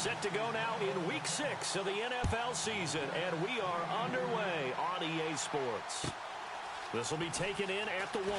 Set to go now in Week 6 of the NFL season, and we are underway on EA Sports. This will be taken in at the 1.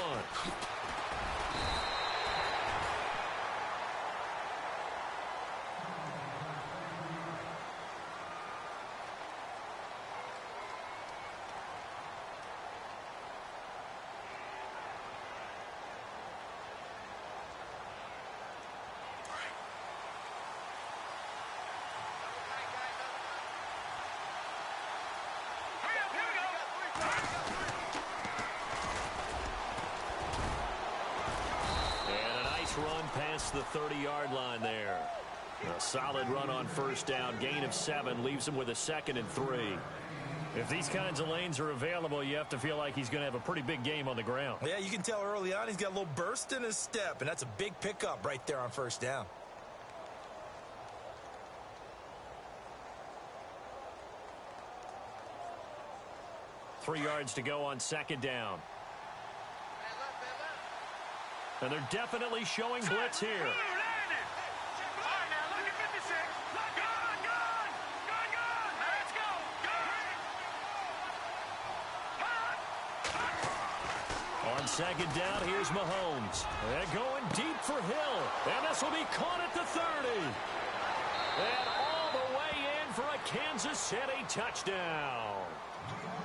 Run past the 30-yard line there. A solid run on first down. Gain of 7 leaves him with a 2nd and 3. If these kinds of lanes are available, you have to feel like he's going to have a pretty big game on the ground. Yeah, you can tell early on he's got a little burst in his step, and that's a big pickup right there on first down. Three yards to go on 2nd down. And they're definitely showing blitz here. On 2nd down, here's Mahomes. They're going deep for Hill. And this will be caught at the 30. And all the way in for a Kansas City touchdown.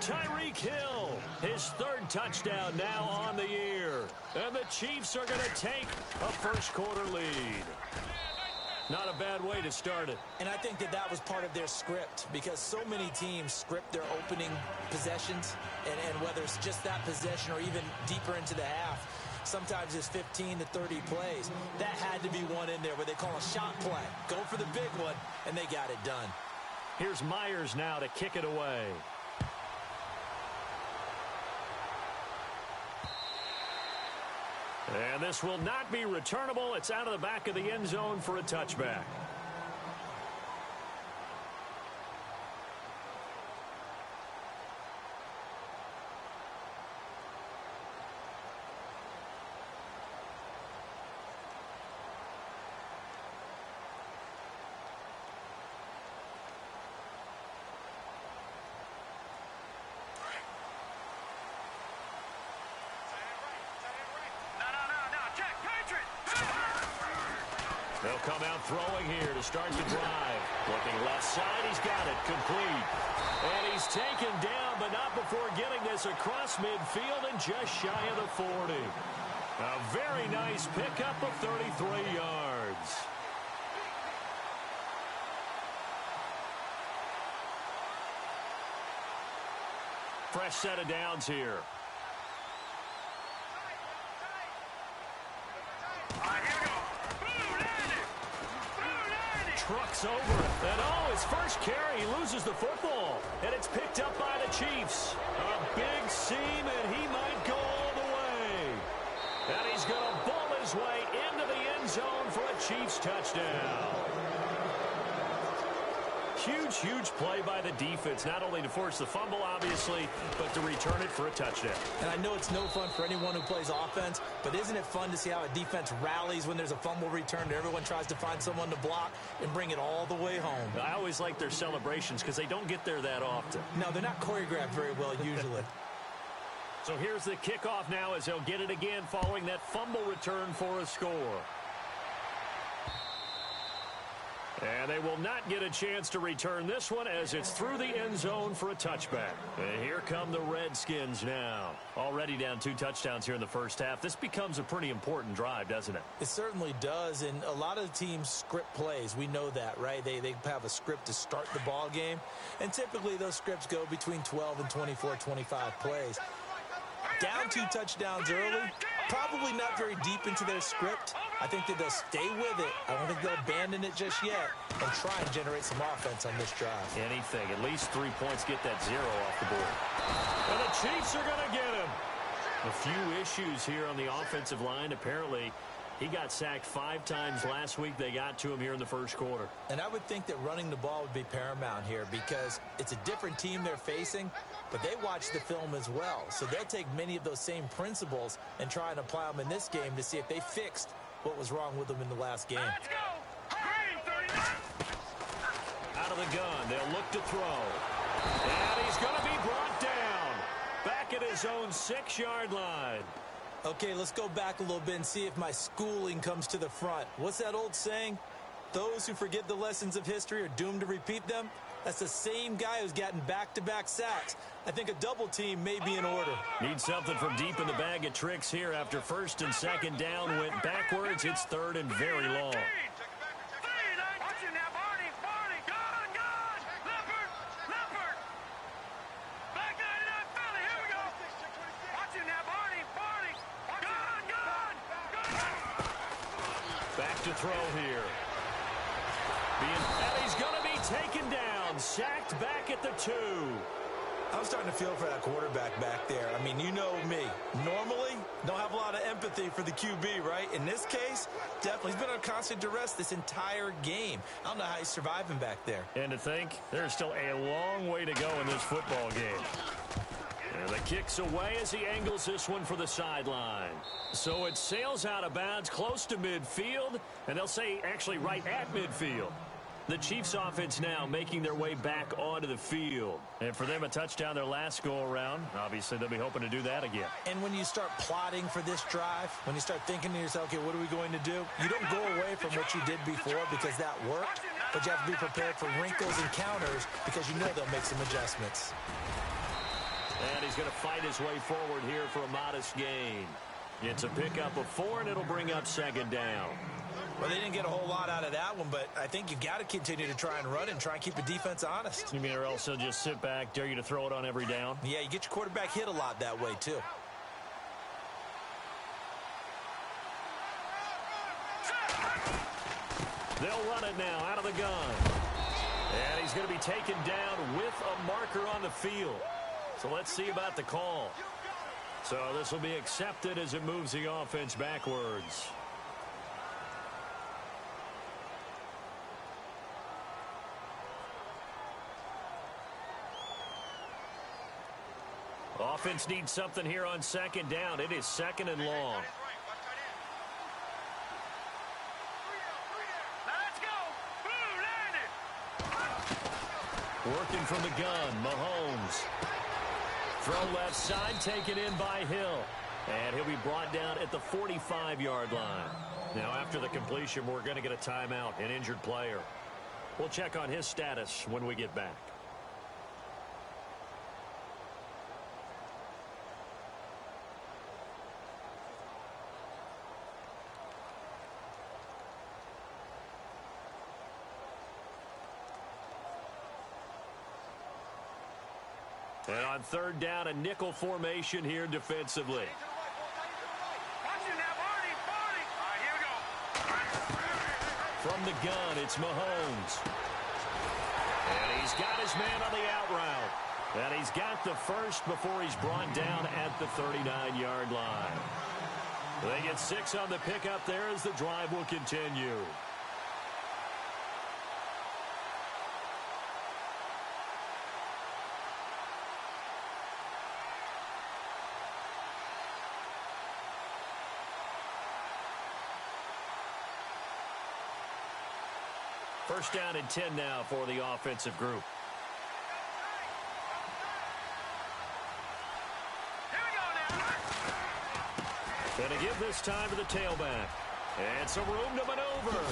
Tyreek Hill, his 3rd touchdown now on the year. And the Chiefs are going to take a first-quarter lead. Not a bad way to start it. And I think that was part of their script, because so many teams script their opening possessions, and whether it's just that possession or even deeper into the half, sometimes it's 15 to 30 plays. That had to be one in there where they call a shot play. Go for the big one, and they got it done. Here's Myers now to kick it away. And this will not be returnable. It's out of the back of the end zone for a touchback. They'll come out throwing here to start the drive. Looking left side, he's got it, complete. And he's taken down, but not before getting this across midfield and just shy of the 40. A very nice pickup of 33 yards. Fresh set of downs here. Trucks over it. And his first carry, he loses the football. And it's picked up by the Chiefs. A big seam, and he might go all the way. And he's going to ball his way into the end zone for a Chiefs touchdown. Huge, huge play by the defense, not only to force the fumble, obviously, but to return it for a touchdown. And I know it's no fun for anyone who plays offense, but isn't it fun to see how a defense rallies when there's a fumble return and everyone tries to find someone to block and bring it all the way home? I always like their celebrations because they don't get there that often. No, they're not choreographed very well usually. So here's the kickoff now as they'll get it again following that fumble return for a score. And they will not get a chance to return this one as it's through the end zone for a touchback. And here come the Redskins now. Already down 2 touchdowns here in the first half. This becomes a pretty important drive, doesn't it? It certainly does, and a lot of teams script plays. We know that, right? They have a script to start the ball game, and typically those scripts go between 12 and 24, 25 plays. Down 2 touchdowns early, probably not very deep into their script. I think that they'll stay with it. I don't think they'll abandon it just yet and try and generate some offense on this drive. Anything. At least 3 points, get that 0 off the board. And the Chiefs are going to get him. A few issues here on the offensive line. Apparently, he got sacked 5 times last week. They got to him here in the first quarter. And I would think that running the ball would be paramount here because it's a different team they're facing, but they watch the film as well. So they'll take many of those same principles and try and apply them in this game to see if they fixed what was wrong with them in the last game. Let's go! Green, 39! the gun. They'll look to throw. And he's going to be brought down. Back at his own 6-yard line. Okay, let's go back a little bit and see if my schooling comes to the front. What's that old saying? Those who forget the lessons of history are doomed to repeat them. That's the same guy who's gotten back-to-back sacks. I think a double team may be in order. Need something from deep in the bag of tricks here after first and second down went backwards. It's third and very long. Back to throw here. And he's going to be taken down. Sacked back at the 2. I'm starting to feel for that quarterback back there. I mean, you know me. Normally, don't have a lot of empathy for the QB, right? In this case, definitely. He's been on constant duress this entire game. I don't know how he's surviving back there. And to think, there's still a long way to go in this football game. And the kick's away as he angles this one for the sideline. So it sails out of bounds close to midfield, and they'll say actually right at midfield. The Chiefs offense now making their way back onto the field. And for them, a touchdown their last go-around. Obviously, they'll be hoping to do that again. And when you start plotting for this drive, when you start thinking to yourself, okay, what are we going to do? You don't go away from what you did before because that worked, but you have to be prepared for wrinkles and counters because you know they'll make some adjustments. And he's going to fight his way forward here for a modest gain. It's a pickup of 4, and it'll bring up second down. Well, they didn't get a whole lot out of that one, but I think you got to continue to try and run and try and keep the defense honest. You mean or else they'll just sit back, dare you to throw it on every down? Yeah, you get your quarterback hit a lot that way, too. They'll run it now out of the gun. And he's going to be taken down with a marker on the field. So let's see about the call. So this will be accepted as it moves the offense backwards. Offense needs something here on second down. It is second and long. Working from the gun, Mahomes. Throw left side, taken in by Hill. And he'll be brought down at the 45-yard line. Now, after the completion, we're going to get a timeout, an injured player. We'll check on his status when we get back. And on third down, a nickel formation here defensively. From the gun, it's Mahomes. And he's got his man on the out route. And he's got the first before he's brought down at the 39-yard line. They get 6 on the pickup there as the drive will continue. First down and 10 now for the offensive group. Going to give this time to the tailback. And some room to maneuver.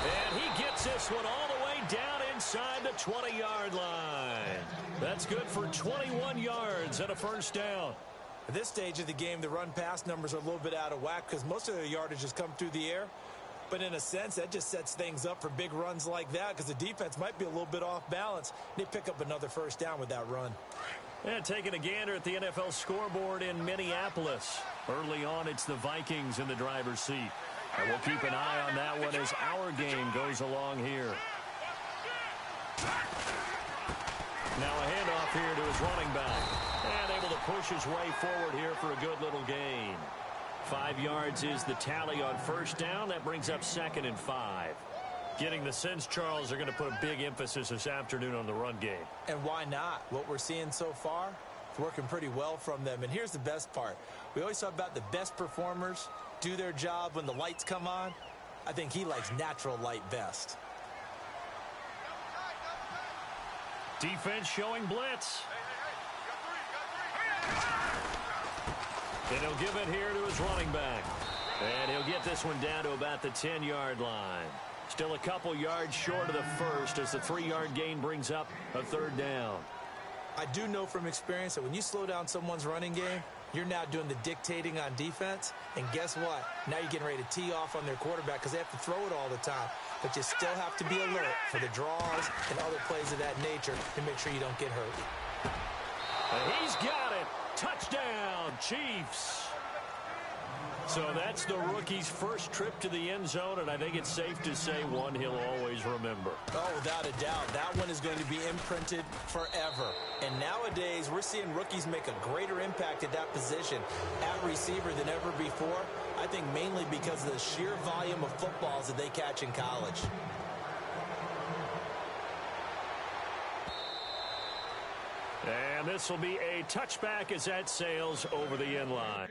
And he gets this one all the way down inside the 20-yard line. That's good for 21 yards and a first down. At this stage of the game, the run-pass numbers are a little bit out of whack because most of their yardage has come through the air. But in a sense, that just sets things up for big runs like that because the defense might be a little bit off balance. They pick up another first down with that run. And taking a gander at the NFL scoreboard in Minneapolis. Early on, it's the Vikings in the driver's seat. And we'll keep an eye on that one as our game goes along here. Now a handoff here to his running back. And able to push his way forward here for a good little gain. 5 yards is the tally on first down. That brings up second and 5. Getting the sense, Charles, are going to put a big emphasis this afternoon on the run game. And why not? What we're seeing so far, it's working pretty well from them. And here's the best part. We always talk about the best performers do their job when the lights come on. I think he likes natural light best. Defense showing blitz. And he'll give it here to his running back. And he'll get this one down to about the 10-yard line. Still a couple yards short of the first as the 3-yard gain brings up a third down. I do know from experience that when you slow down someone's running game, you're now doing the dictating on defense. And guess what? Now you're getting ready to tee off on their quarterback because they have to throw it all the time. But you still have to be alert for the draws and other plays of that nature to make sure you don't get hurt. And he's got it. Touchdown, Chiefs. So that's the rookie's first trip to the end zone, and I think it's safe to say one he'll always remember. Oh, without a doubt. That one is going to be imprinted forever. And nowadays, we're seeing rookies make a greater impact at that position at receiver than ever before. I think mainly because of the sheer volume of footballs that they catch in college. And this will be a touchback as that sails over the end line.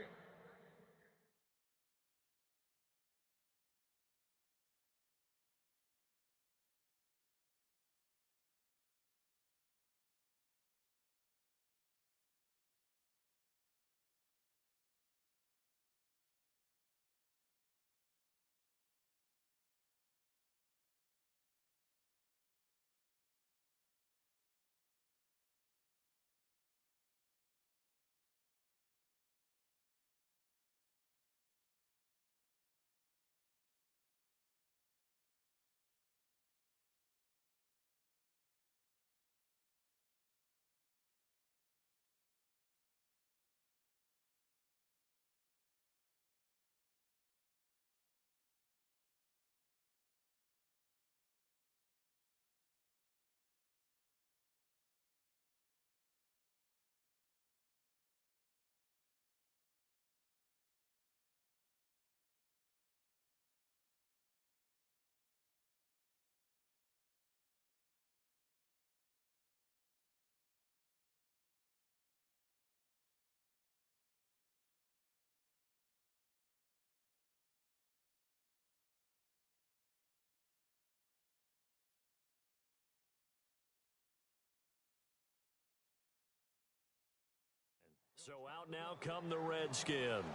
So out now come the Redskins.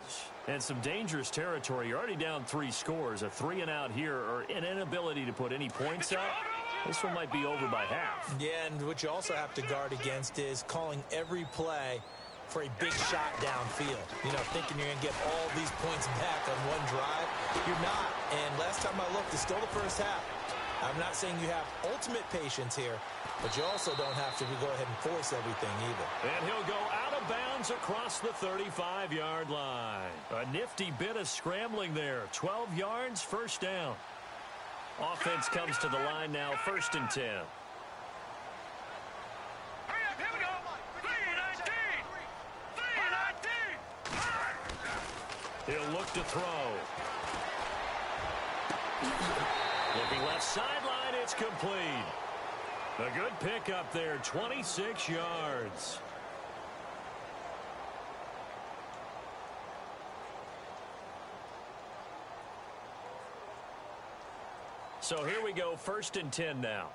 And some dangerous territory. You're already down 3 scores. A 3-and-out here, or an inability to put any points up. This one might be over by half. Yeah, and what you also have to guard against is calling every play for a big shot downfield. You know, thinking you're going to get all these points back on one drive. You're not. And last time I looked, it's still the first half. I'm not saying you have ultimate patience here, but you also don't have to go ahead and force everything either. And he'll go out of bounds across the 35-yard line. A nifty bit of scrambling there. 12 yards, first down. Offense comes to the line now, 1st and 10. He'll look to throw. Looking left sideline, it's complete. A good pick up there, 26 yards. So here we go, 1st and 10 now.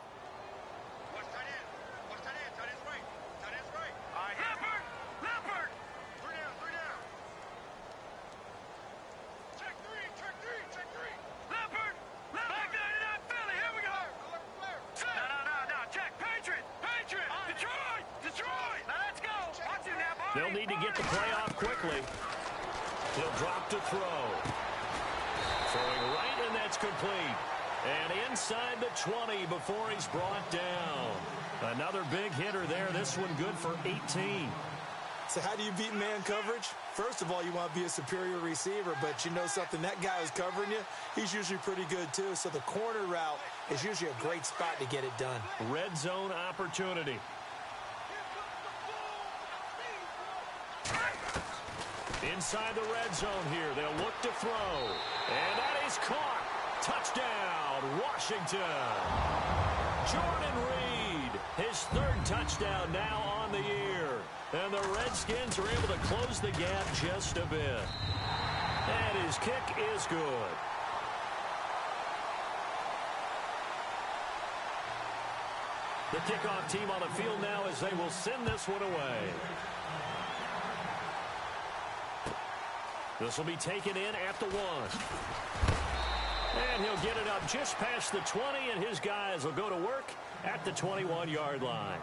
They'll need to get the play off quickly. He'll drop to throw. Throwing right, and that's complete. And inside the 20 before he's brought down. Another big hitter there. This one good for 18. So how do you beat man coverage? First of all, you want to be a superior receiver, but you know something, that guy who's covering you, he's usually pretty good too. So the corner route is usually a great spot to get it done. Red zone opportunity. Inside the red zone here. They'll look to throw. And that is caught. Touchdown, Washington. Jordan Reed, his 3rd touchdown now on the year. And the Redskins are able to close the gap just a bit. And his kick is good. The kickoff team on the field now as they will send this one away. This will be taken in at the 1. And he'll get it up just past the 20, and his guys will go to work at the 21-yard line.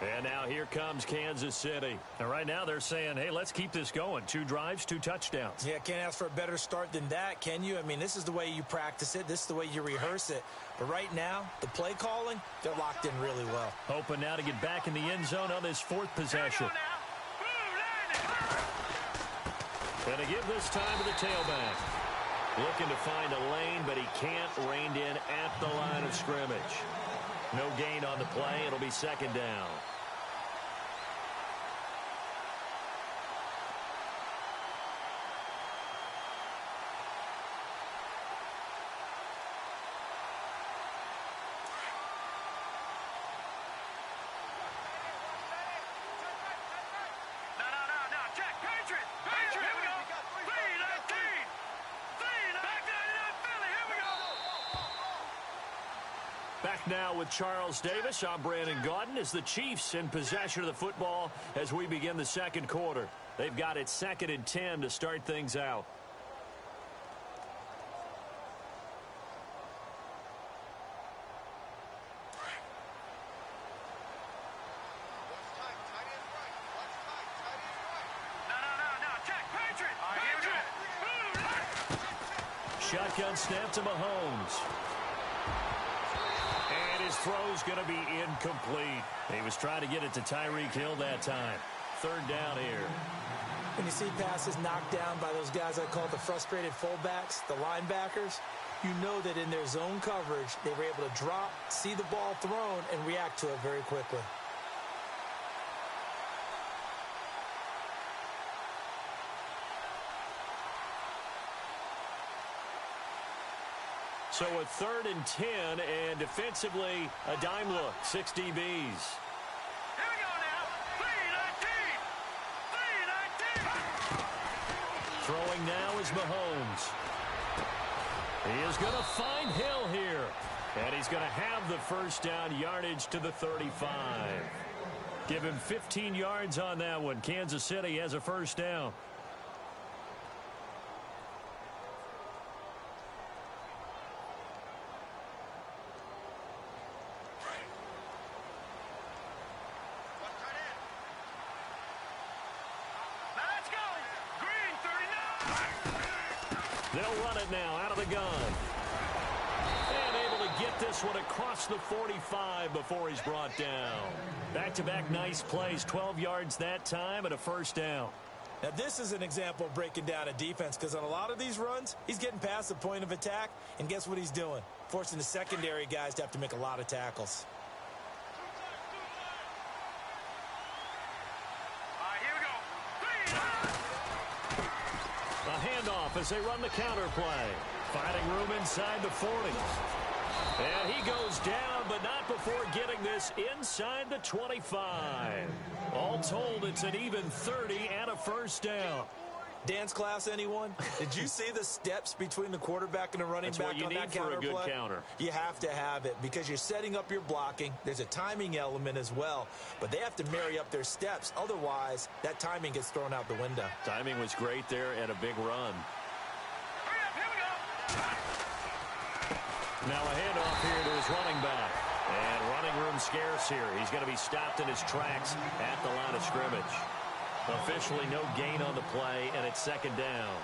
And now here comes Kansas City. And right now they're saying, hey, let's keep this going. 2 drives, 2 touchdowns. Yeah, can't ask for a better start than that, can you? I mean, this is the way you practice it. This is the way you rehearse it. But right now, the play calling, they're locked in really well. Hoping now to get back in the end zone on this 4th possession. And to give this time to the tailback. Looking to find a lane, but he can't. Reined in at the line of scrimmage. No gain on the play. It'll be 2nd down. Back now with Charles Davis. I'm Brandon Gaudin as the Chiefs in possession of the football as we begin the 2nd quarter. They've got it 2nd and 10 to start things out. Shotgun snap to Mahomes. His throw's going to be incomplete. He was trying to get it to Tyreek Hill that time. 3rd down here. When you see passes knocked down by those guys I call the frustrated fullbacks, the linebackers, you know that in their zone coverage, they were able to drop, see the ball thrown, and react to it very quickly. So a 3rd and 10, and defensively, a dime look. 6 DBs. Here we go now. 3-19. Throwing now is Mahomes. He is going to find Hill here. And he's going to have the 1st down, yardage to the 35. Give him 15 yards on that one. Kansas City has a 1st down. They'll run it now out of the gun. And able to get this one across the 45 before he's brought down. Back-to-back nice plays, 12 yards that time and a 1st down. Now, this is an example of breaking down a defense because on a lot of these runs, he's getting past the point of attack, and guess what he's doing? Forcing the secondary guys to have to make a lot of tackles. As they run the counter play. Finding room inside the 40. And he goes down, but not before getting this inside the 25. All told, it's an even 30 and a 1st down. Dance class, anyone? Did you see the steps between the quarterback and the running back on that counter play? That's what you need for a good counter. You have to have it because you're setting up your blocking. There's a timing element as well, but they have to marry up their steps. Otherwise, that timing gets thrown out the window. Timing was great there and a big run. Now a handoff here to his running back. And running room scarce here. He's going to be stopped in his tracks at the line of scrimmage. Officially no gain on the play, and it's 2nd down.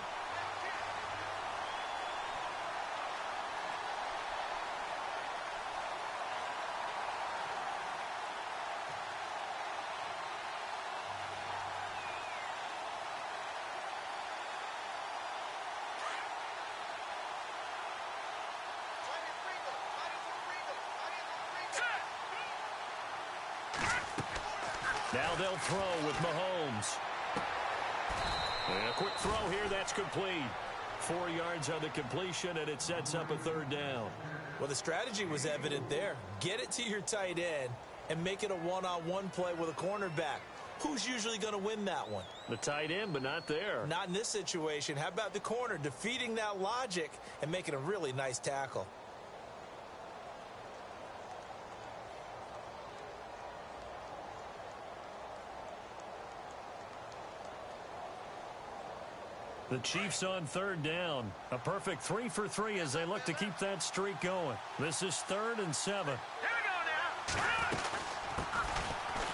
Now they'll throw with Mahomes. And a quick throw here, that's complete. 4 yards on the completion, and it sets up a 3rd down. Well, the strategy was evident there. Get it to your tight end and make it a one-on-one play with a cornerback. Who's usually going to win that one? The tight end, but not there. Not in this situation. How about the corner defeating that logic and making a really nice tackle? The Chiefs on third down. A perfect 3 for 3 as they look to keep that streak going. This is 3rd and 7. Here we go now.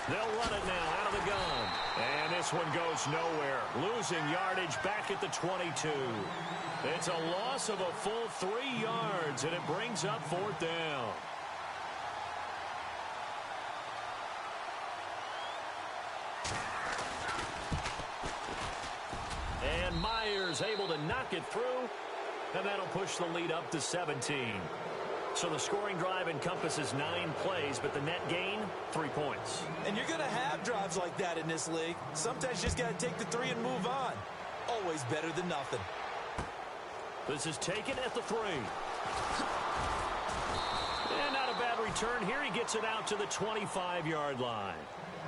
They'll run it now out of the gun. And this one goes nowhere. Losing yardage back at the 22. It's a loss of a full 3 yards, and it brings up 4th down. And Myers able to knock it through, and that'll push the lead up to 17. So the scoring drive encompasses 9 plays, but the net gain, 3 points. And you're going to have drives like that in this league. Sometimes you just got to take the 3 and move on. Always better than nothing. This is taken at the 3. And not a bad return here. He gets it out to the 25-yard line.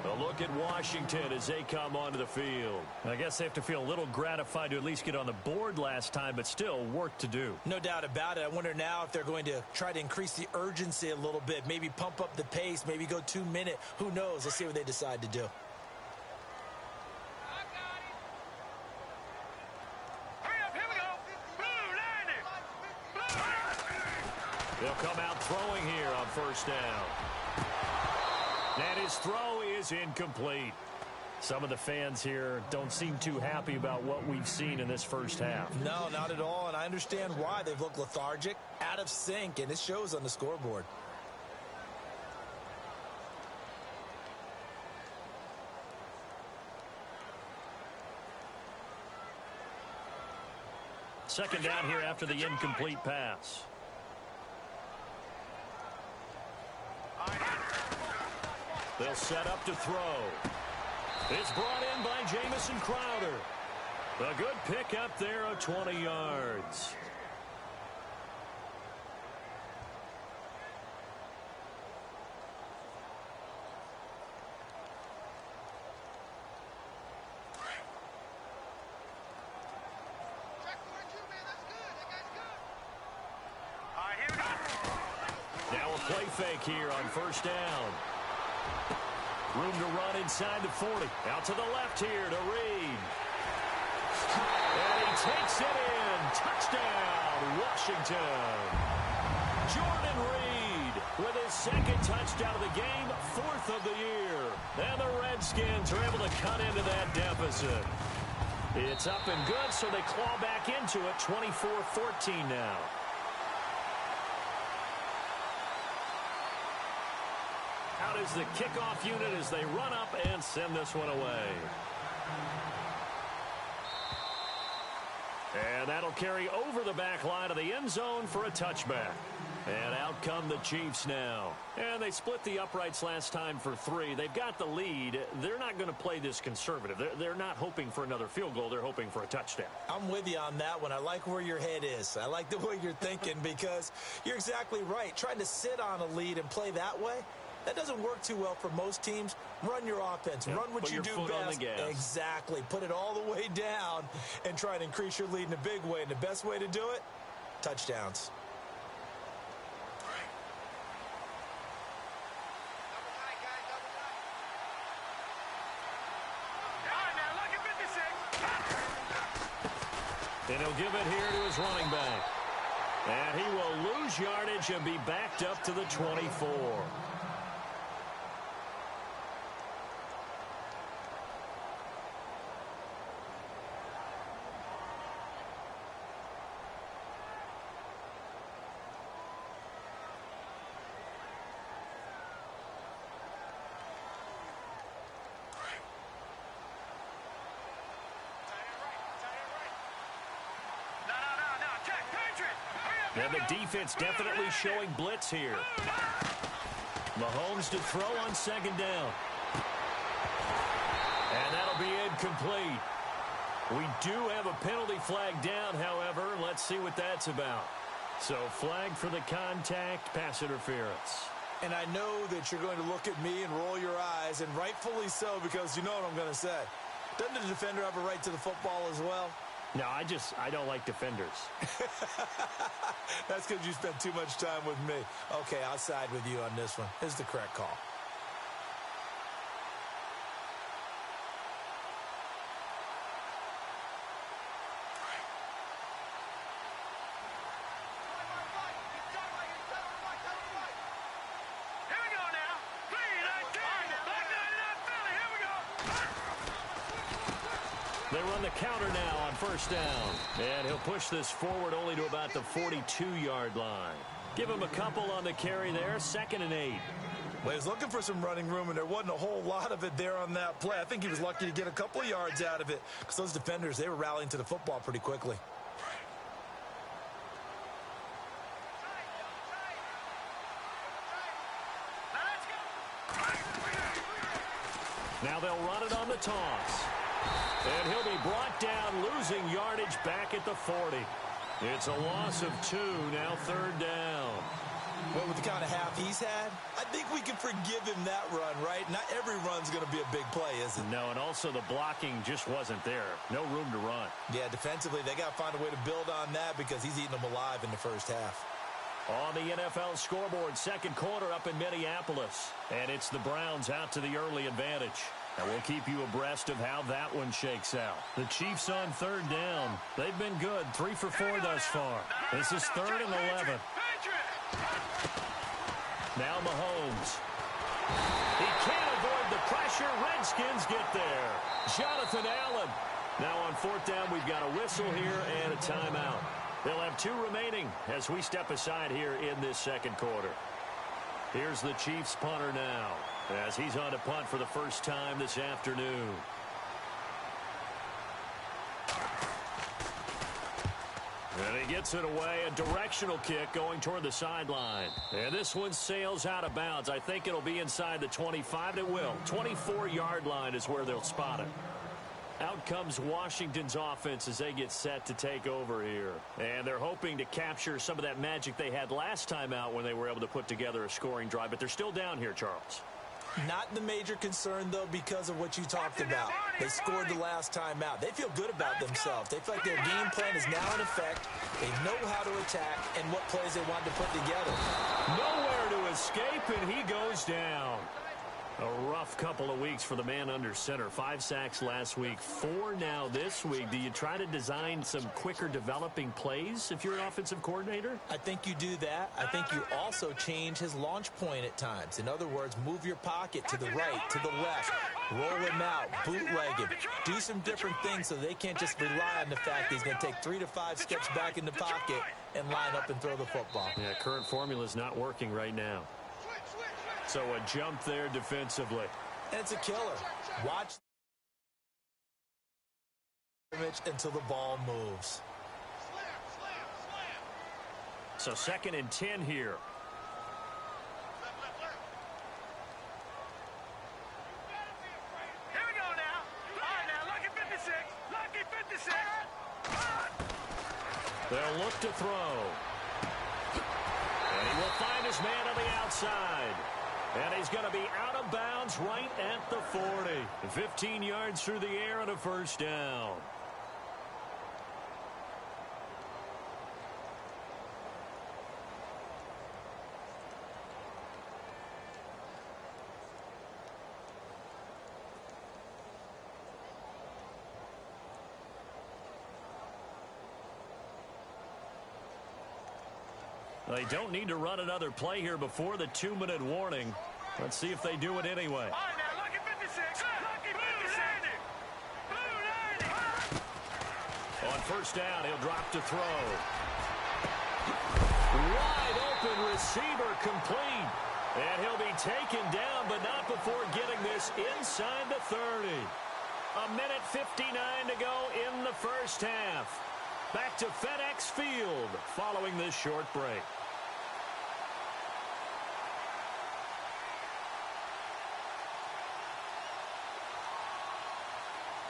A look at Washington as they come onto the field. I guess they have to feel a little gratified to at least get on the board last time, but still work to do. No doubt about it. I wonder now if they're going to try to increase the urgency a little bit, maybe pump up the pace, maybe go 2-minute. Who knows? Let's see what they decide to do. They'll come out throwing here on 1st down. And his throw is incomplete. Some of the fans here don't seem too happy about what we've seen in this first half. No, not at all, and I understand why. They've looked lethargic, out of sync, and it shows on the scoreboard. Second down here after the incomplete pass. They'll set up to throw. It's brought in by Jamison Crowder. A good pickup there of 20 yards. Now a play fake here on 1st down. Room to run inside the 40. Out to the left here to Reed. And he takes it in. Touchdown, Washington. Jordan Reed with his 2nd touchdown of the game, 4th of the year. And the Redskins are able to cut into that deficit. It's up and good, so they claw back into it, 24-14 now. Out is the kickoff unit as they run up and send this one away. And that'll carry over the back line of the end zone for a touchback. And out come the Chiefs now. And they split the uprights last time for 3. They've got the lead. They're not going to play this conservative. They're not hoping for another field goal. They're hoping for a touchdown. I'm with you on that one. I like where your head is. I like the way you're thinking because you're exactly right. Trying to sit on a lead and play that way, that doesn't work too well for most teams. Run your offense. Yeah, run what you do best. On the gas. Exactly. Put it all the way down and try to increase your lead in a big way. And the best way to do it, touchdowns. And he'll give it here to his running back. And he will lose yardage and be backed up to the 24. And the defense definitely showing blitz here. Mahomes to throw on 2nd down. And that'll be incomplete. We do have a penalty flag down, however. Let's see what that's about. So flag for the contact, pass interference. And I know that you're going to look at me and roll your eyes, and rightfully so, because you know what I'm going to say. Doesn't the defender have a right to the football as well? No, I don't like defenders. That's because you spent too much time with me. Okay, I'll side with you on this one. This is the correct call. on the counter now on first down. And he'll push this forward only to about the 42-yard line. Give him a couple on the carry there, 2nd and 8. Well, he was looking for some running room, and there wasn't a whole lot of it there on that play. I think he was lucky to get a couple of yards out of it because those defenders, they were rallying to the football pretty quickly. Now they'll run it on the toss. And he'll be brought down, losing yardage back at the 40. It's a loss of 2, now 3rd down. Well, with the kind of half he's had, I think we can forgive him that run, right? Not every run's going to be a big play, is it? No, and also the blocking just wasn't there. No room to run. Yeah, defensively, they got to find a way to build on that because he's eating them alive in the first half. On the NFL scoreboard, 2nd quarter up in Minneapolis. And it's the Browns out to the early advantage. And we'll keep you abreast of how that one shakes out. The Chiefs on 3rd down. They've been good, 3 for 4 thus far. This is 3rd and 11. Now Mahomes. He can't avoid the pressure. Redskins get there. Jonathan Allen. Now on 4th down, we've got a whistle here and a timeout. They'll have 2 remaining as we step aside here in this 2nd quarter. Here's the Chiefs punter now as he's on to punt for the first time this afternoon. And he gets it away, a directional kick going toward the sideline. And this one sails out of bounds. I think it'll be inside the 25. It will. 24-yard line is where they'll spot it. Out comes Washington's offense as they get set to take over here. And they're hoping to capture some of that magic they had last time out when they were able to put together a scoring drive. But they're still down here, Charles. Not the major concern, though, because of what you talked about. They scored the last time out. They feel good about themselves. They feel like their game plan is now in effect. They know how to attack and what plays they want to put together. Nowhere to escape, and he goes down. A rough couple of weeks for the man under center. 5 sacks last week, 4 now this week. Do you try to design some quicker developing plays if you're an offensive coordinator? I think you do that. I think you also change his launch point at times. In other words, move your pocket to the right, to the left, roll him out, bootleg him. Do some different things so they can't just rely on the fact that he's going to take 3 to 5 steps back in the pocket and line up and throw the football. Yeah, current formula is not working right now. So a jump there defensively. And it's a killer. Watch until the ball moves. So 2nd and 10 here. Here we go now. All right, now, lucky 56. Lucky 56. They'll look to throw. And he will find his man on the outside. And he's going to be out of bounds right at the 40. 15 yards through the air and a first down. They don't need to run another play here before the 2-minute warning. Let's see if they do it anyway. All right, now, lucky 56. Lucky 56. On first down, he'll drop to throw. Wide open receiver complete. And he'll be taken down, but not before getting this inside the 30. 1:59 to go in the first half. Back to FedEx Field following this short break.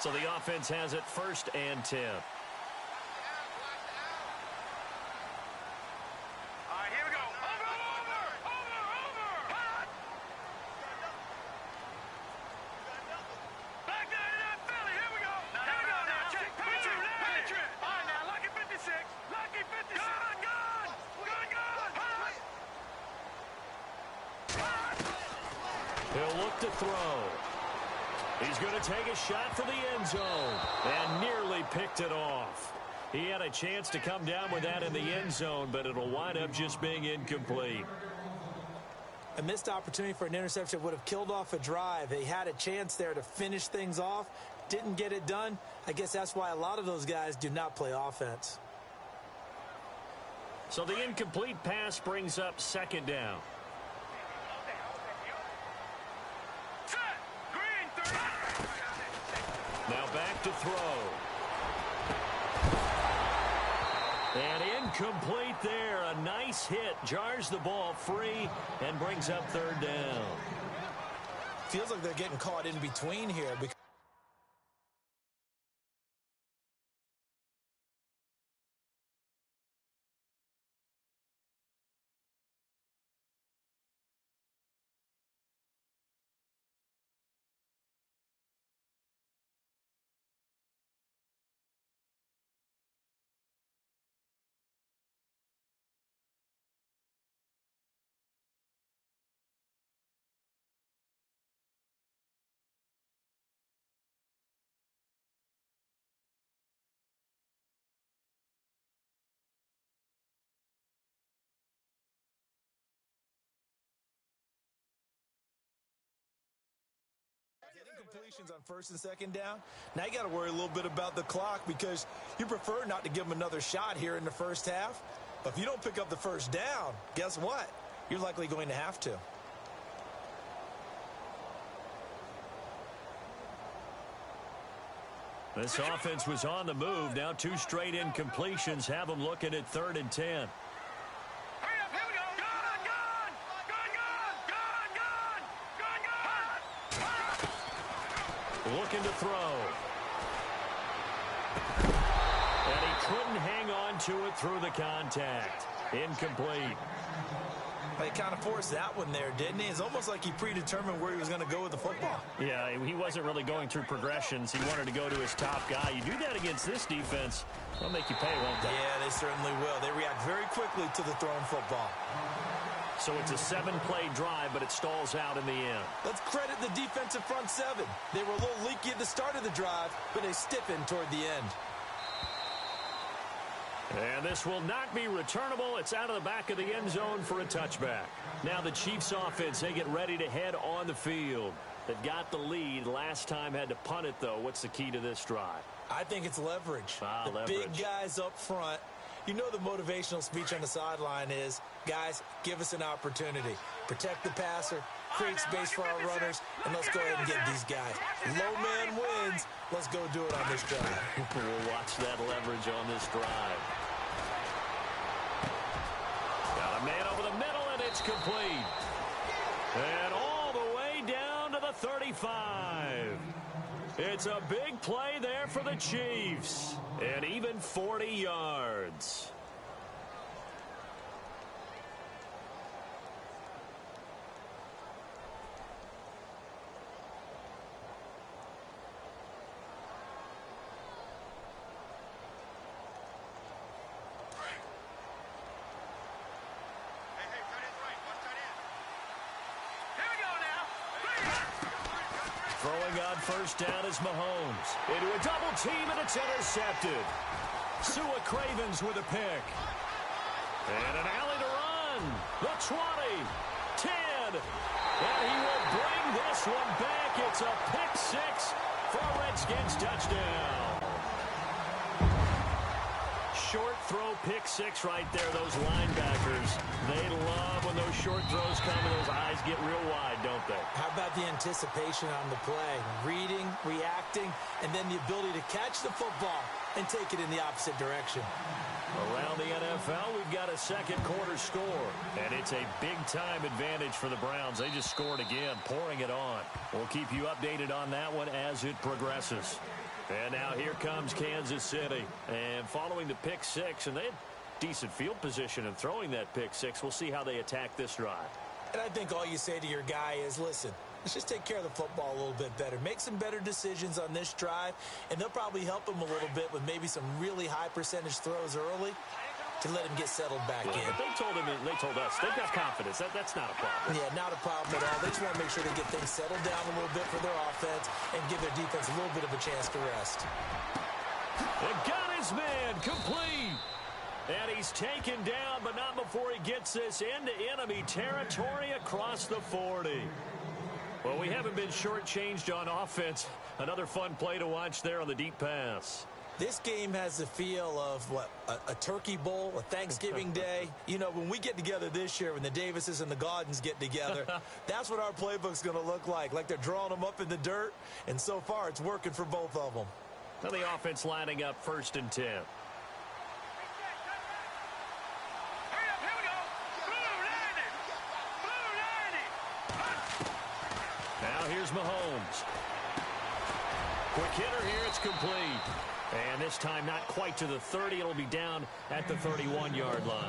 So the offense has it 1st and 10. All right, here we go. Over. Hot. Back down to that Philly. Here we go. Here we go now. Check. Patriot. All right, now, lucky 56. Lucky 56. Good. He'll look to throw. He's going to take a shot for the end zone and nearly picked it off. He had a chance to come down with that in the end zone, but it'll wind up just being incomplete. A missed opportunity for an interception would have killed off a drive. They had a chance there to finish things off, didn't get it done. I guess that's why a lot of those guys do not play offense. So the incomplete pass brings up second down. Now back to throw. And incomplete there. A nice hit. Jars the ball free and brings up third down. Feels like they're getting caught in between here. Completions on first and second down. Now you got to worry a little bit about the clock because you prefer not to give them another shot here in the first half. But if you don't pick up the first down, guess what? You're likely going to have to. This offense was on the move. Now 2 straight incompletions have them looking at 3rd and 10. Looking to throw. And he couldn't hang on to it through the contact. Incomplete. He kind of forced that one there, didn't he? It's almost like he predetermined where he was going to go with the football. Yeah, he wasn't really going through progressions. He wanted to go to his top guy. You do that against this defense, they'll make you pay, won't they? Yeah, they certainly will. They react very quickly to the thrown football. So it's a 7-play drive, but it stalls out in the end. Let's credit the defensive front 7. They were a little leaky at the start of the drive, but they stiffened toward the end. And this will not be returnable. It's out of the back of the end zone for a touchback. Now the Chiefs offense, they get ready to head on the field. They've got the lead. Last time had to punt it, though. What's the key to this drive? I think it's leverage. The leverage. Big guys up front. You know the motivational speech on the sideline is, guys, give us an opportunity. Protect the passer, create space for our runners, and let's go ahead and get these guys. Low man wins. Let's go do it on this drive. We'll watch that leverage on this drive. Got a man over the middle, and it's complete. And all the way down to the 35. It's a big play there for the Chiefs. And even 40 yards. Throwing on first down is Mahomes. Into a double team, and it's intercepted. Sua Cravens with a pick. And an alley to run. The 20, 10. And he will bring this one back. It's a pick 6 for a Redskins touchdown. Short throw, pick 6 right there. Those linebackers, they love when those short throws come and those eyes get real wide, don't they? How about the anticipation on the play? Reading, reacting, and then the ability to catch the football and take it in the opposite direction. Around the NFL, we've got a second quarter score, and it's a big-time advantage for the Browns. They just scored again, pouring it on. We'll keep you updated on that one as it progresses. And now here comes Kansas City. And following the pick 6, and they had decent field position in throwing that pick 6. We'll see how they attack this drive. And I think all you say to your guy is, listen, let's just take care of the football a little bit better. Make some better decisions on this drive, and they'll probably help him a little bit with maybe some really high percentage throws early to let him get settled back in. But they told us, they've got confidence. That's not a problem. Yeah, not a problem at all. They just want to make sure they get things settled down a little bit for their offense and give their defense a little bit of a chance to rest. They got his man complete. And he's taken down, but not before he gets this into enemy territory across the 40. Well, we haven't been shortchanged on offense. Another fun play to watch there on the deep pass. This game has the feel of, what, a turkey bowl, a Thanksgiving day. You know, when we get together this year, when the Davises and the Gaudens get together, that's what our playbook's going to look like they're drawing them up in the dirt, and so far it's working for both of them. Now the offense lining up 1st and 10. Now here's Mahomes. Quick hitter here, it's complete. And this time not quite to the 30. It'll be down at the 31-yard line.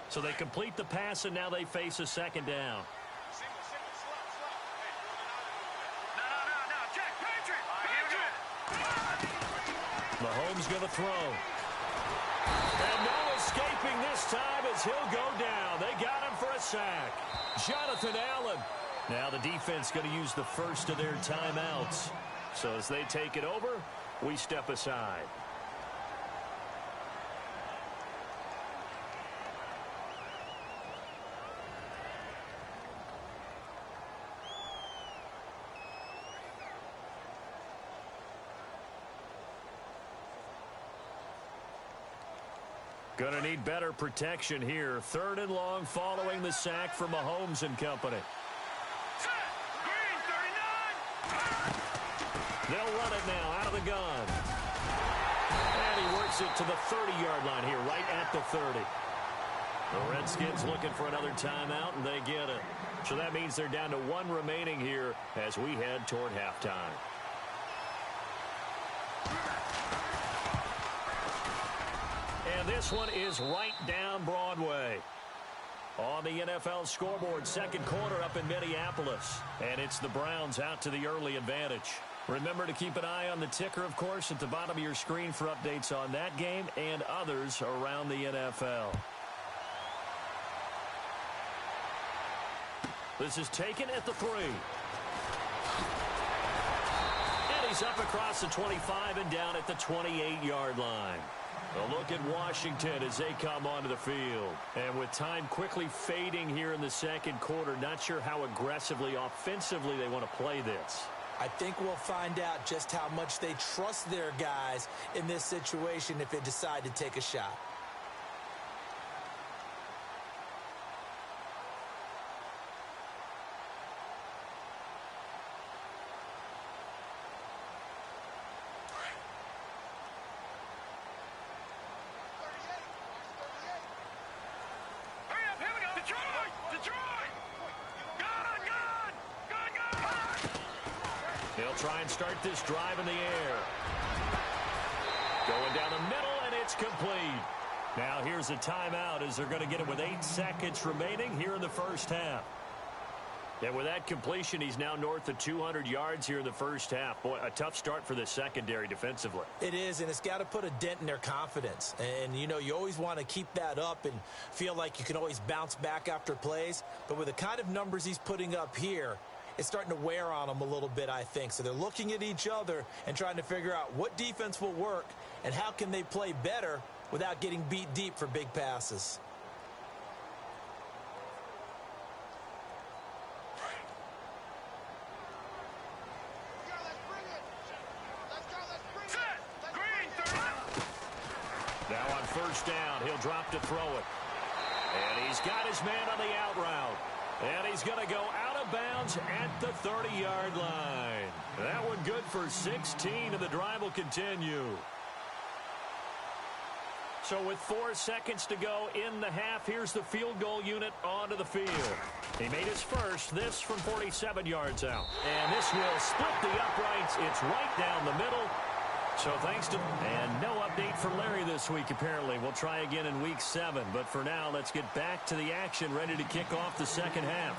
So they complete the pass, and now they face a 2nd down. Mahomes going to throw. And no escaping this time as he'll go down. They got him for a sack. Jonathan Allen. Now the defense going to use the first of their timeouts. So as they take it over, we step aside. Going to need better protection here. 3rd and long following the sack from Mahomes and company. They'll run it now out of the gun. And he works it to the 30-yard line here, right at the 30. The Redskins looking for another timeout, and they get it. So that means they're down to 1 remaining here as we head toward halftime. And this one is right down Broadway. On the NFL scoreboard, 2nd quarter up in Minneapolis. And it's the Browns out to the early advantage. Remember to keep an eye on the ticker, of course, at the bottom of your screen for updates on that game and others around the NFL. This is taken at the 3. And he's up across the 25 and down at the 28-yard line. A look at Washington as they come onto the field. And with time quickly fading here in the 2nd quarter, not sure how aggressively, offensively they want to play this. I think we'll find out just how much they trust their guys in this situation if they decide to take a shot. They'll try and start this drive in the air. Going down the middle, and it's complete. Now here's a timeout as they're going to get it with 8 seconds remaining here in the 1st half. And with that completion, he's now north of 200 yards here in the 1st half. Boy, a tough start for the secondary defensively. It is, and it's got to put a dent in their confidence. And, you know, you always want to keep that up and feel like you can always bounce back after plays. But with the kind of numbers he's putting up here, it's starting to wear on them a little bit, I think. So they're looking at each other and trying to figure out what defense will work and how can they play better without getting beat deep for big passes. Now on 1st down, he'll drop to throw it. And he's got his man on the out route. And he's going to go out of bounds at the 30-yard line. That one good for 16, and the drive will continue. So with 4 seconds to go in the half, here's the field goal unit onto the field. He made his first, this from 47 yards out. And this will split the uprights. It's right down the middle. So thanks to... And no update for Larry this week, apparently. We'll try again in week 7. But for now, let's get back to the action, ready to kick off the 2nd half.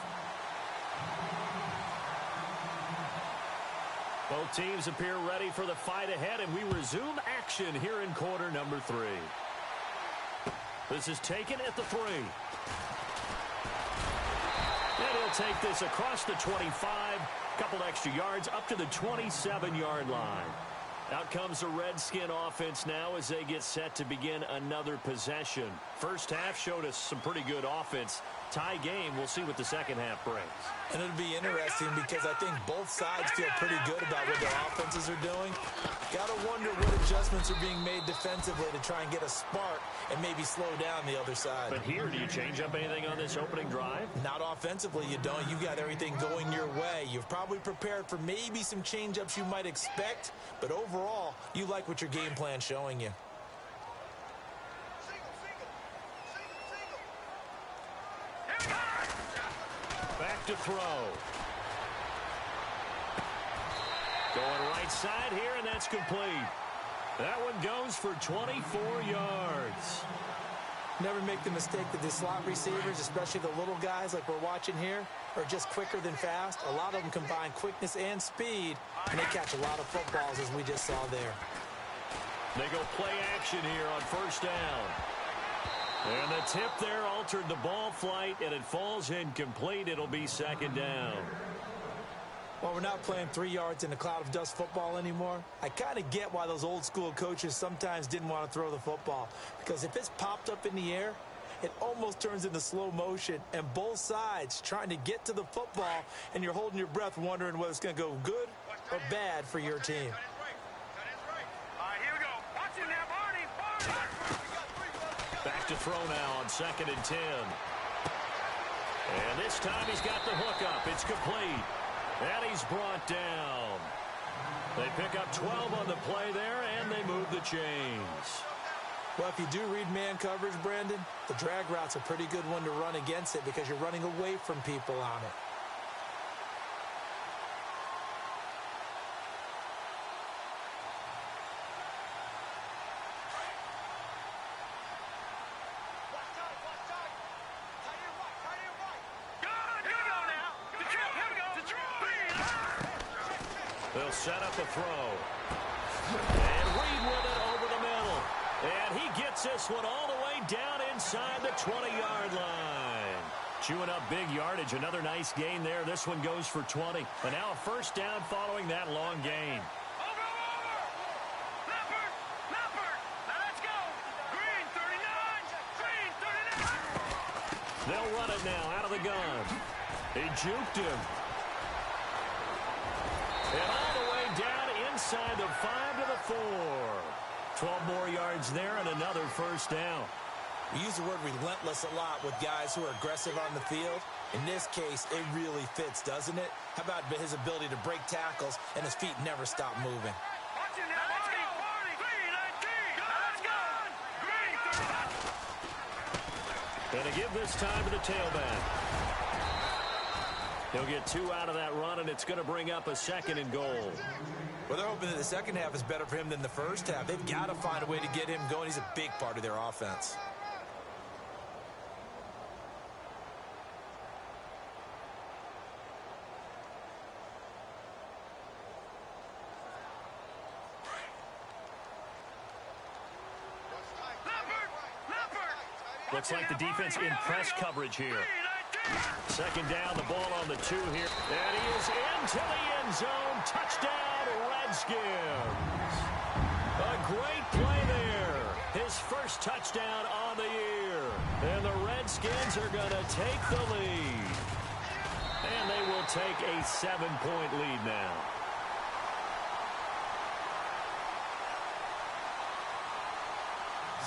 Both teams appear ready for the fight ahead, and we resume action here in quarter number 3. This is taken at the 3. And he'll take this across the 25, couple extra yards up to the 27-yard line. Out comes the Redskin offense now as they get set to begin another possession. First half showed us some pretty good offense. Tie game, we'll see what the second half brings. And it'll be interesting because I think both sides feel pretty good about what their offenses are doing. Got to wonder what adjustments are being made defensively to try and get a spark and maybe slow down the other side. But here, do you change up anything on this opening drive? Not offensively, you don't. You got everything going your way. You've probably prepared for maybe some change-ups you might expect, but overall, you like what your game plan's showing you. Back to throw. Going right side here, and that's complete. That one goes for 24 yards. Never make the mistake that the slot receivers, especially the little guys like we're watching here, are just quicker than fast. A lot of them combine quickness and speed, and they catch a lot of footballs, as we just saw there. They go play action here on first down. And the tip there altered the ball flight, and it falls incomplete. It'll be second down. Well, we're not playing 3 yards in a cloud of dust football anymore. I kind of get why those old school coaches sometimes didn't want to throw the football. Because if it's popped up in the air, it almost turns into slow motion. And both sides trying to get to the football, and you're holding your breath wondering whether it's going to go good or bad for your team. Back to throw now on 2nd and 10. And this time he's got the hook up. It's complete. And he's brought down. They pick up 12 on the play there, and they move the chains. Well, if you do read man coverage, Brandon, the drag route's a pretty good one to run against it because you're running away from people on it. They'll set up a throw. And Reed with it over the middle. And he gets this one all the way down inside the 20-yard line. Chewing up big yardage. Another nice gain there. This one goes for 20. And now a first down following that long gain. They'll run it now out of the gun. He juked him. And all the way down inside the 5 to the 4. 12 more yards there and another first down. We use the word relentless a lot with guys who are aggressive on the field. In this case, it really fits, doesn't it? How about his ability to break tackles and his feet never stop moving? Gonna give this time to the tailback. He'll get 2 out of that run, and it's going to bring up a 2nd and goal. Well, they're hoping that the second half is better for him than the first half. They've got to find a way to get him going. He's a big part of their offense. Looks like the defense in press coverage here. Second down, the ball on the 2 here. And he is into the end zone. Touchdown, Redskins. A great play there. His first touchdown on the year. And the Redskins are going to take the lead. And they will take a 7-point lead now.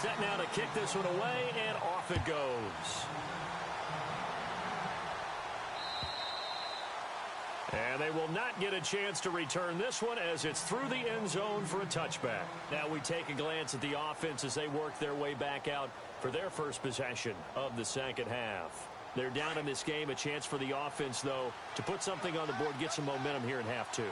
Set now to kick this one away, and off it goes. And they will not get a chance to return this one as it's through the end zone for a touchback. Now we take a glance at the offense as they work their way back out for their first possession of the second half. They're down in this game. A chance for the offense, though, to put something on the board, get some momentum here in half 2.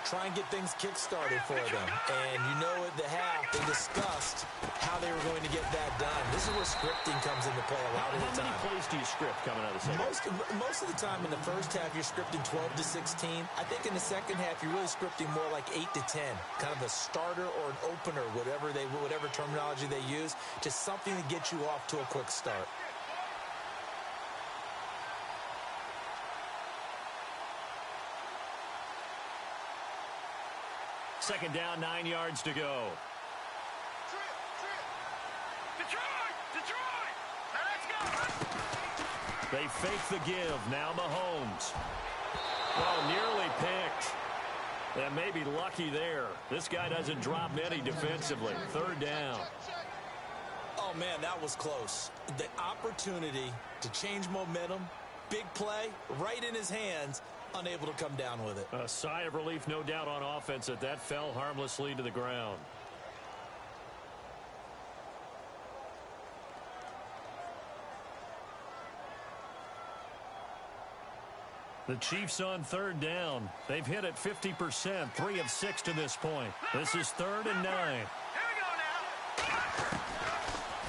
Try and get things kick-started for them. And you know at the half, they discussed how they were going to get that done. This is where scripting comes into play a lot of the time. How many plays do you script coming out of the second? Most of the time in the first half, you're scripting 12 to 16. I think in the second half, you're really scripting more like 8 to 10. Kind of a starter or an opener, whatever terminology they use, just something to get you off to a quick start. Second down, 9 yards to go. Detroit! Now let's go! They fake the give. Now Mahomes. Oh, nearly picked. And maybe lucky there. This guy doesn't drop many defensively. Third down. Oh, man, that was close. The opportunity to change momentum, big play, right in his hands, unable to come down with it. A sigh of relief, no doubt, on offense that fell harmlessly to the ground. The Chiefs on third down. They've hit it 50%, 3 of 6 to this point. This is 3rd and 9. Here we go now.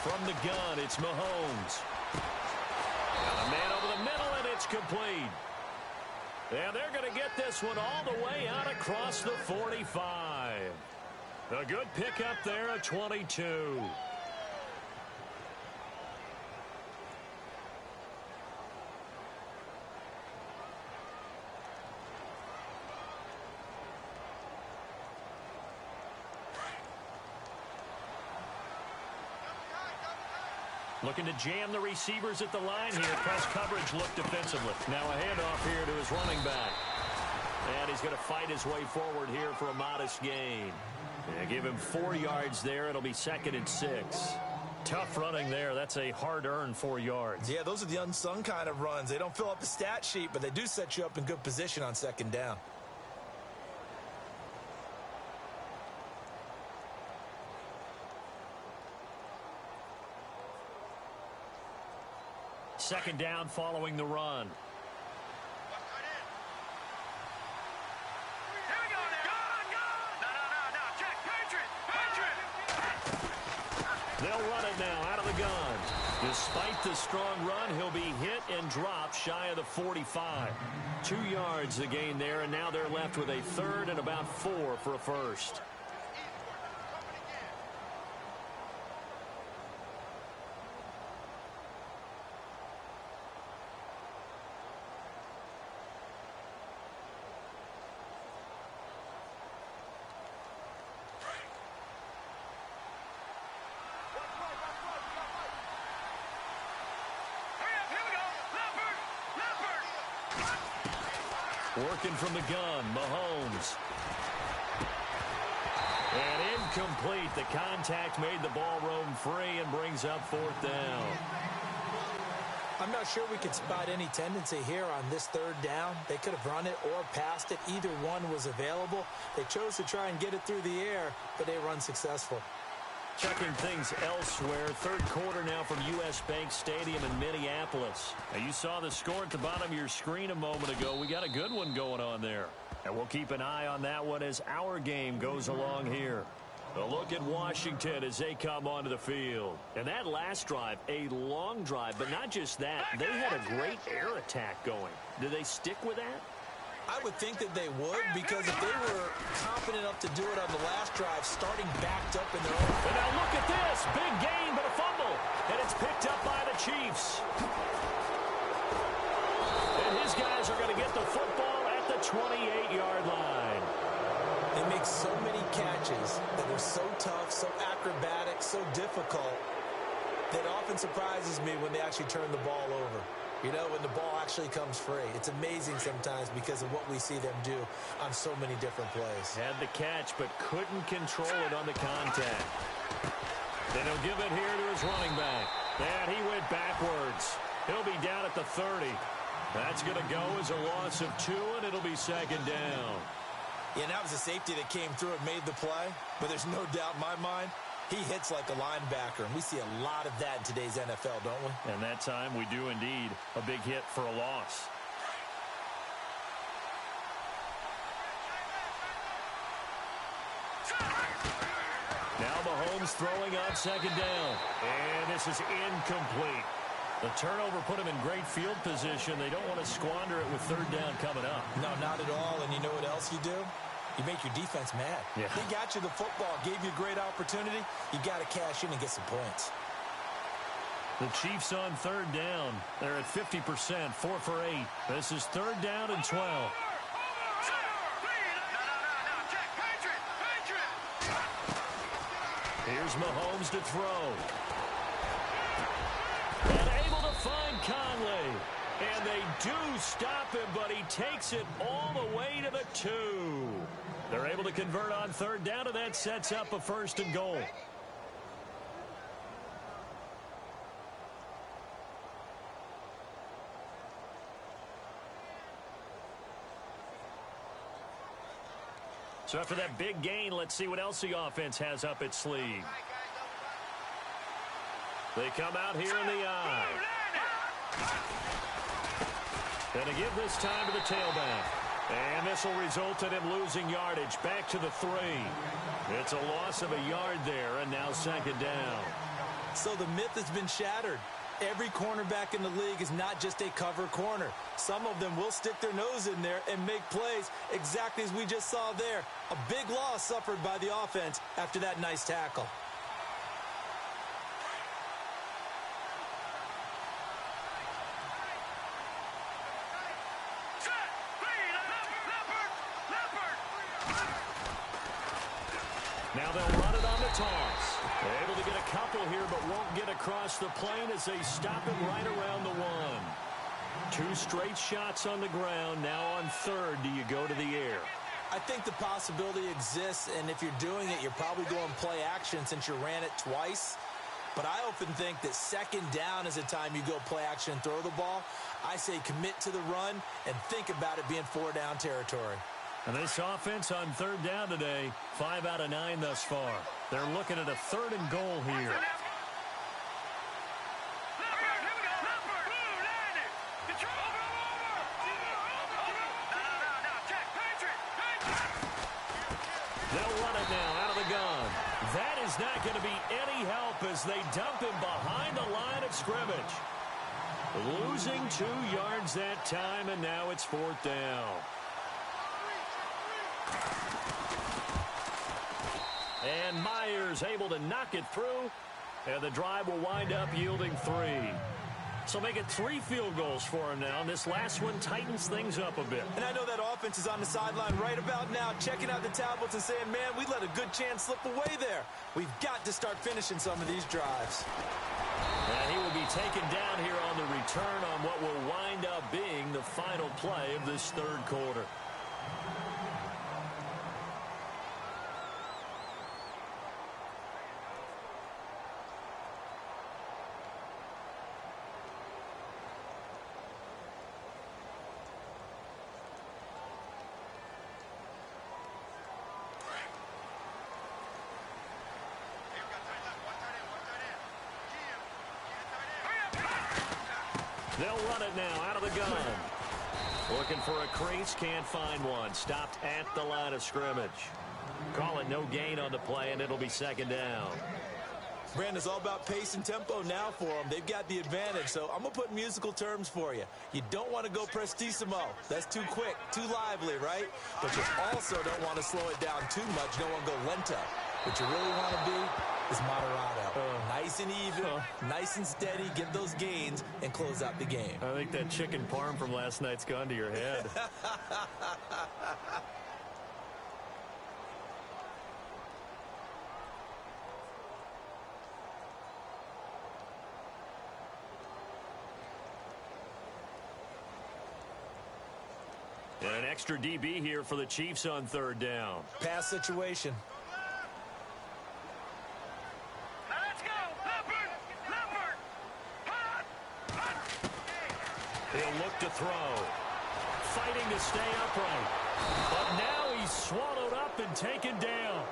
From the gun, it's Mahomes. Got a man over the middle, and it's complete. And they're going to get this one all the way out across the 45. A good pickup there at 22. Looking to jam the receivers at the line here. Press coverage look defensively. Now a handoff here to his running back. And he's going to fight his way forward here for a modest gain. And give him 4 yards there. It'll be 2nd and 6. Tough running there. That's a hard-earned 4 yards. Yeah, those are the unsung kind of runs. They don't fill up the stat sheet, but they do set you up in good position on 2nd down. Second down following the run. Here we go now. No. Check. Patriot. They'll run it now out of the gun. Despite the strong run, he'll be hit and dropped shy of the 45. 2 yards the gain there, and now they're left with a 3rd and about 4 for a first. Working from the gun, Mahomes. And incomplete. The contact made the ball roam free and brings up 4th down. I'm not sure we could spot any tendency here on this 3rd down. They could have run it or passed it. Either one was available. They chose to try and get it through the air, but they run successful. Checking things elsewhere. 3rd quarter now from U.S. Bank Stadium in Minneapolis. Now, you saw the score at the bottom of your screen a moment ago. We got a good one going on there. And we'll keep an eye on that one as our game goes along here. A look at Washington as they come onto the field. And that last drive, a long drive, but not just that. They had a great air attack going. Do they stick with that? I would think that they would, because if they were confident enough to do it on the last drive, starting backed up in their own. And now look at this. Big gain, but a fumble. And it's picked up by the Chiefs. And his guys are going to get the football at the 28-yard line. They make so many catches that are so tough, so acrobatic, so difficult, that often surprises me when they actually turn the ball over. You know, when the ball actually comes free. It's amazing sometimes because of what we see them do on so many different plays. Had the catch, but couldn't control it on the contact. Then he'll give it here to his running back. And he went backwards. He'll be down at the 30. That's going to go as a loss of 2, and it'll be 2nd down. Yeah, and that was a safety that came through and made the play. But there's no doubt in my mind, he hits like a linebacker, and we see a lot of that in today's NFL, don't we? And that time we do indeed. A big hit for a loss. Now Mahomes throwing on 2nd down. And this is incomplete. The turnover put him in great field position. They don't want to squander it with 3rd down coming up. No, not at all. And you know what else you do? You make your defense mad. Yeah. They got you the football, gave you a great opportunity. You got to cash in and get some points. The Chiefs on 3rd down. They're at 50%, 4 for 8. This is 3rd down and 12. Check. Patriot. Here's Mahomes to throw. And able to find Conley. And they do stop him, but he takes it all the way to the 2. They're able to convert on third down, and that sets up a 1st and goal. So after that big gain, let's see what else the offense has up its sleeve. They come out here in the eye. And to give this time to the tailback. And this will result in him losing yardage back to the 3. It's a loss of a yard there, and now 2nd down. So the myth has been shattered. Every cornerback in the league is not just a cover corner. Some of them will stick their nose in there and make plays exactly as we just saw there. A big loss suffered by the offense after that nice tackle. Now they'll run it on the toss. They're able to get a couple here, but won't get across the plane as they stop him right around the 1. 2 straight shots on the ground. Now on 3rd, do you go to the air? I think the possibility exists, and if you're doing it, you're probably going play action since you ran it twice. But I often think that 2nd down is a time you go play action and throw the ball. I say commit to the run and think about it being 4-down territory. And this offense on 3rd down today, 5 out of 9 thus far. They're looking at a 3rd and goal here. They'll run it now out of the gun. That is not going to be any help as they dump him behind the line of scrimmage. Losing 2 yards that time, and now it's 4th down. And Myers able to knock it through, and the drive will wind up yielding 3. So make it 3 field goals for him now, and this last one tightens things up a bit. And I know that offense is on the sideline right about now, checking out the tablets and saying, man, we let a good chance slip away there. We've got to start finishing some of these drives. And he will be taken down here on the return on what will wind up being the final play of this 3rd quarter. They'll run it now out of the gun. Looking for a crease, can't find one. Stopped at the line of scrimmage. Call it no gain on the play, and it'll be 2nd down. Brandon, it's all about pace and tempo now for them. They've got the advantage, so I'm going to put musical terms for you. You don't want to go prestissimo. That's too quick, too lively, right? But you also don't want to slow it down too much. You don't want to go lento. What you really want to be is moderato. Nice and even, nice and steady, get those gains, and close out the game. I think that chicken parm from last night's gone to your head. And an extra DB here for the Chiefs on 3rd down. Pass situation. He'll look to throw. Fighting to stay upright. But now he's swallowed up and taken down.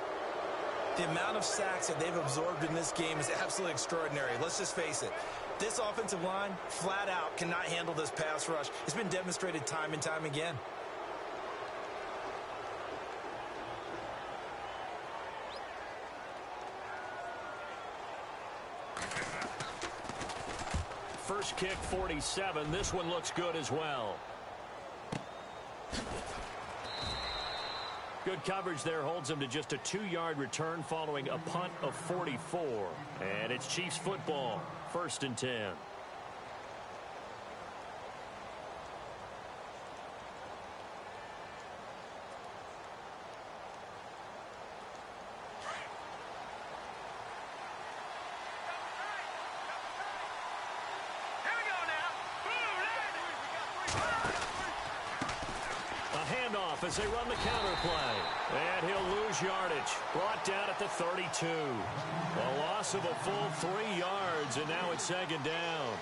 The amount of sacks that they've absorbed in this game is absolutely extraordinary. Let's just face it. This offensive line, flat out, cannot handle this pass rush. It's been demonstrated time and time again. First kick, 47. This one looks good as well. Good coverage there holds him to just a 2-yard return following a punt of 44. And it's Chiefs football, 1st and 10. A handoff as they run the counter play. And he'll lose yardage. Brought down at the 32. A loss of a full 3 yards, and now it's second down.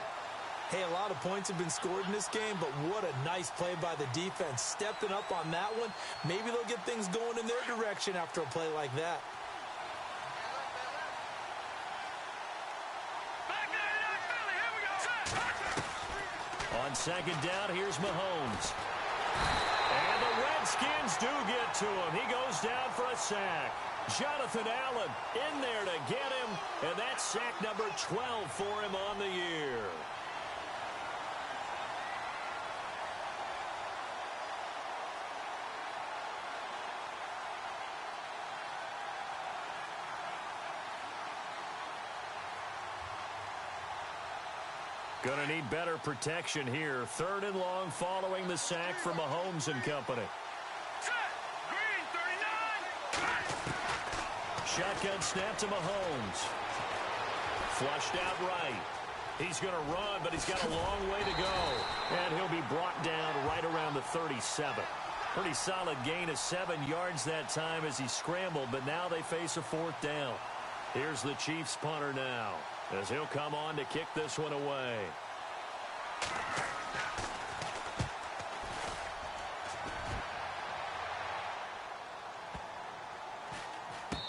Hey, a lot of points have been scored in this game, but what a nice play by the defense. Stepping up on that one. Maybe they'll get things going in their direction after a play like that. On second down, here's Mahomes. And the Redskins do get to him. He goes down for a sack. Jonathan Allen in there to get him, and that's sack number 12 for him on the year. Going to need better protection here. 3rd and long following the sack from Mahomes and company. Green, 39. Shotgun snap to Mahomes. Flushed out right. He's going to run, but he's got a long way to go. And he'll be brought down right around the 37. Pretty solid gain of 7 yards that time as he scrambled, but now they face a 4th down. Here's the Chiefs punter now, as he'll come on to kick this one away.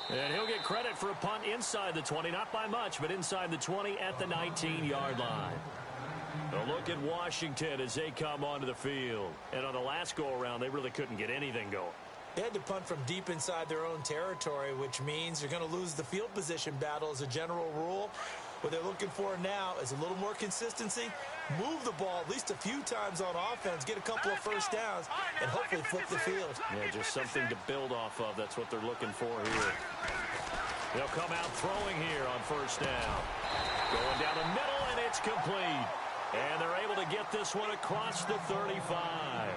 And he'll get credit for a punt inside the 20, not by much, but inside the 20 at the 19-yard line. A look at Washington as they come onto the field. And on the last go-around, they really couldn't get anything going. They had to punt from deep inside their own territory, which means you're going to lose the field position battle as a general rule. What they're looking for now is a little more consistency, move the ball at least a few times on offense, get a couple of first downs, and hopefully flip the field. Yeah, just something to build off of. That's what they're looking for here. They'll come out throwing here on 1st down. Going down the middle, and it's complete. And they're able to get this one across the 35.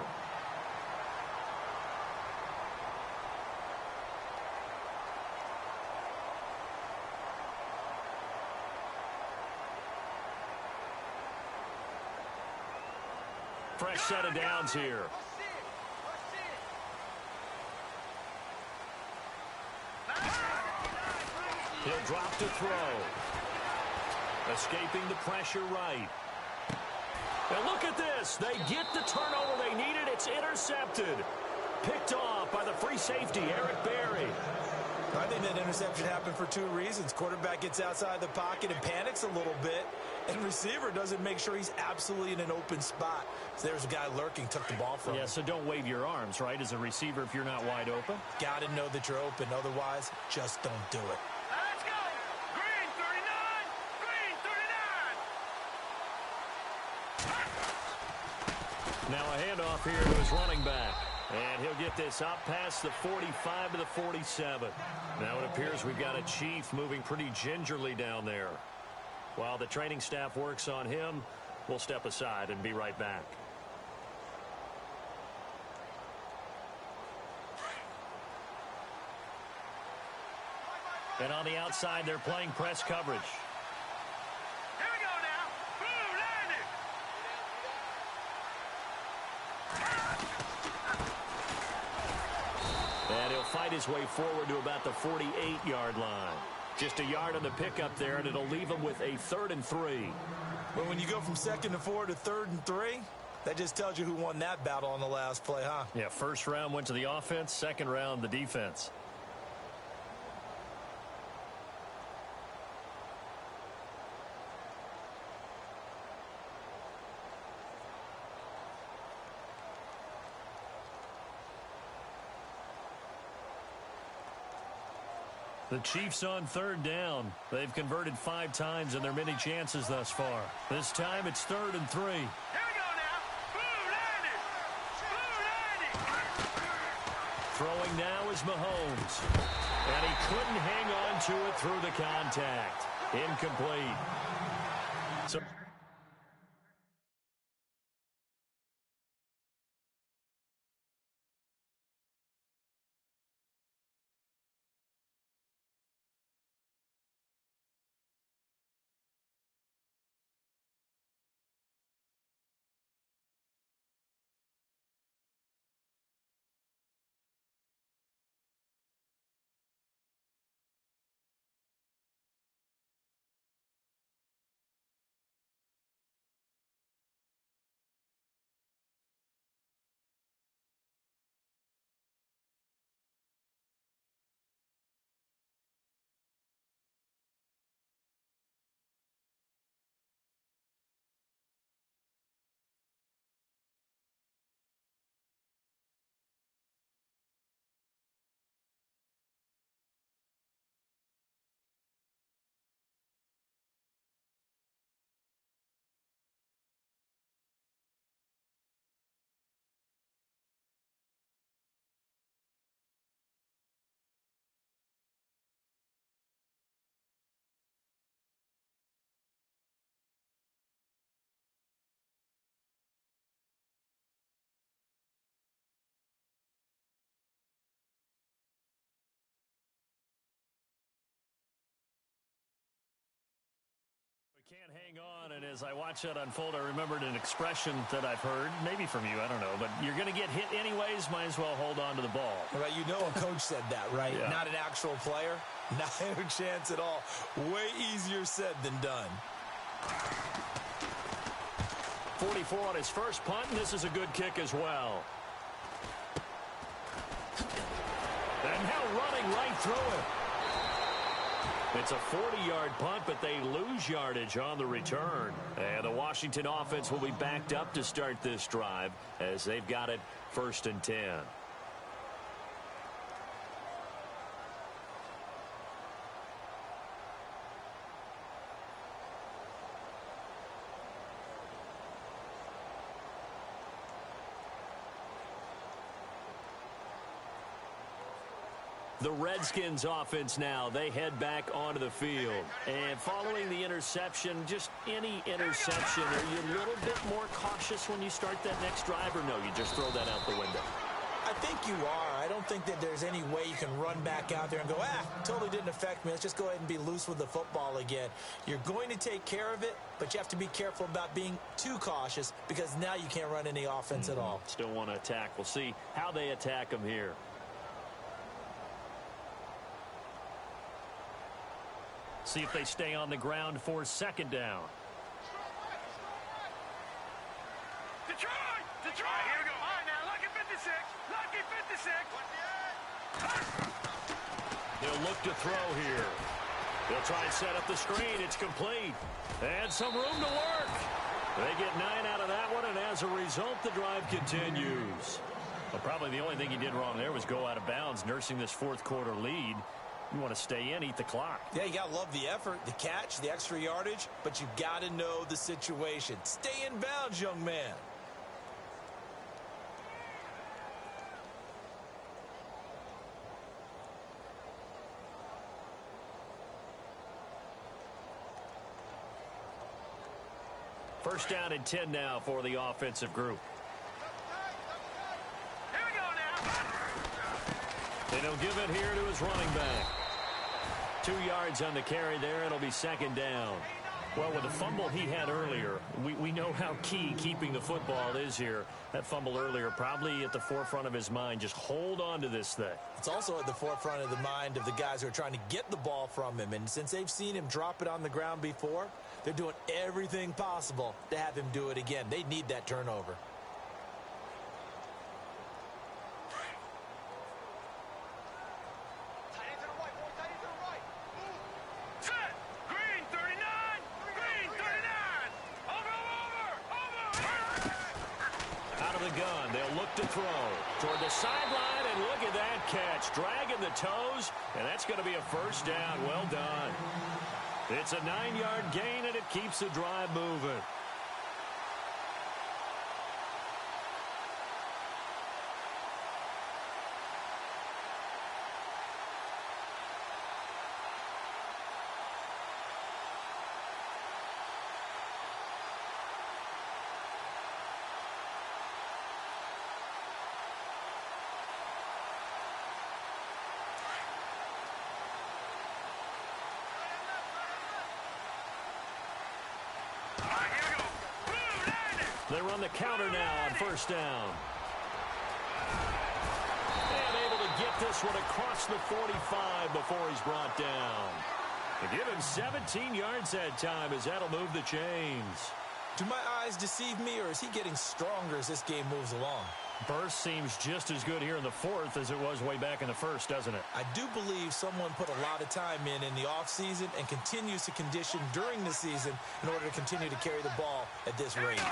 Fresh set of downs here. He'll drop to throw. Escaping the pressure right. And look at this. They get the turnover they needed. It's intercepted. Picked off by the free safety, Eric Berry. I think that interception happened for 2 reasons. Quarterback gets outside the pocket and panics a little bit, and receiver doesn't make sure he's absolutely in an open spot. So there's a guy lurking, took the ball from him. Yeah, so don't wave your arms, right, as a receiver if you're not wide open. Got to know that you're open. Otherwise, just don't do it. Let's go. Green, 39. Green, 39. Now a handoff here to his running back. And he'll get this up past the 45 to the 47. Now it appears we've got a Chief moving pretty gingerly down there. While the training staff works on him, we'll step aside and be right back. And on the outside, they're playing press coverage. Here we go now. Boom, landed. And he'll fight his way forward to about the 48-yard line. Just a yard on the pickup there, and it'll leave him with a 3rd and 3. But when you go from 2nd and 4 to 3rd and 3, that just tells you who won that battle on the last play, huh? Yeah, 1st round went to the offense, 2nd round the defense. The Chiefs on 3rd down. They've converted 5 times in their many chances thus far. This time it's 3rd and 3. Here we go now. Boom, landed. Boom, landed. Throwing now is Mahomes. And he couldn't hang on to it through the contact. Incomplete. So Hang on, and as I watch that unfold, I remembered an expression that I've heard, maybe from you, I don't know, but you're going to get hit anyways, might as well hold on to the ball. Right, you know a coach said that, right? Yeah. Not an actual player. Not a chance at all. Way easier said than done. 44 on his first punt, and this is a good kick as well. And now running right through it. It's a 40-yard punt, but they lose yardage on the return. And the Washington offense will be backed up to start this drive as they've got it 1st and 10. The Redskins offense now, they head back onto the field. And following the interception, just any interception, are you a little bit more cautious when you start that next drive, or no, you just throw that out the window? I think you are. I don't think that there's any way you can run back out there and go, totally didn't affect me. Let's just go ahead and be loose with the football again. You're going to take care of it, but you have to be careful about being too cautious because now you can't run any offense at all. Still want to attack. We'll see how they attack them here. See if they stay on the ground for 2nd down. Detroit! Detroit! Here we go. All right, now, lucky 56. Lucky 56. They'll look to throw here. They'll try and set up the screen. It's complete. And some room to work. They get 9 out of that one, and as a result, the drive continues. Well, probably the only thing he did wrong there was go out of bounds, nursing this 4th quarter lead. You want to stay in, eat the clock. Yeah, you got to love the effort, the catch, the extra yardage, but you got to know the situation. Stay in bounds, young man. First down and 10 now for the offensive group. Here we go now. And he'll give it here to his running back. 2 yards on the carry there. It'll be 2nd down. Well, with the fumble he had earlier, we know how key keeping the football is here. That fumble earlier probably at the forefront of his mind. Just hold on to this thing. It's also at the forefront of the mind of the guys who are trying to get the ball from him. And since they've seen him drop it on the ground before, they're doing everything possible to have him do it again. They need that turnover. Set. Green 39. Green 39. Over. Out of the gun, they'll look to throw toward the sideline, and look at that catch. Dragging the toes, and that's going to be a 1st down. Well done. It's a 9-yard gain, and it keeps the drive moving. They run the counter now on 1st down. And able to get this one across the 45 before he's brought down. They give him 17 yards that time as that'll move the chains. Do my eyes deceive me, or is he getting stronger as this game moves along? Burst seems just as good here in the 4th as it was way back in the 1st, doesn't it? I do believe someone put a lot of time in the offseason and continues to condition during the season in order to continue to carry the ball at this rate.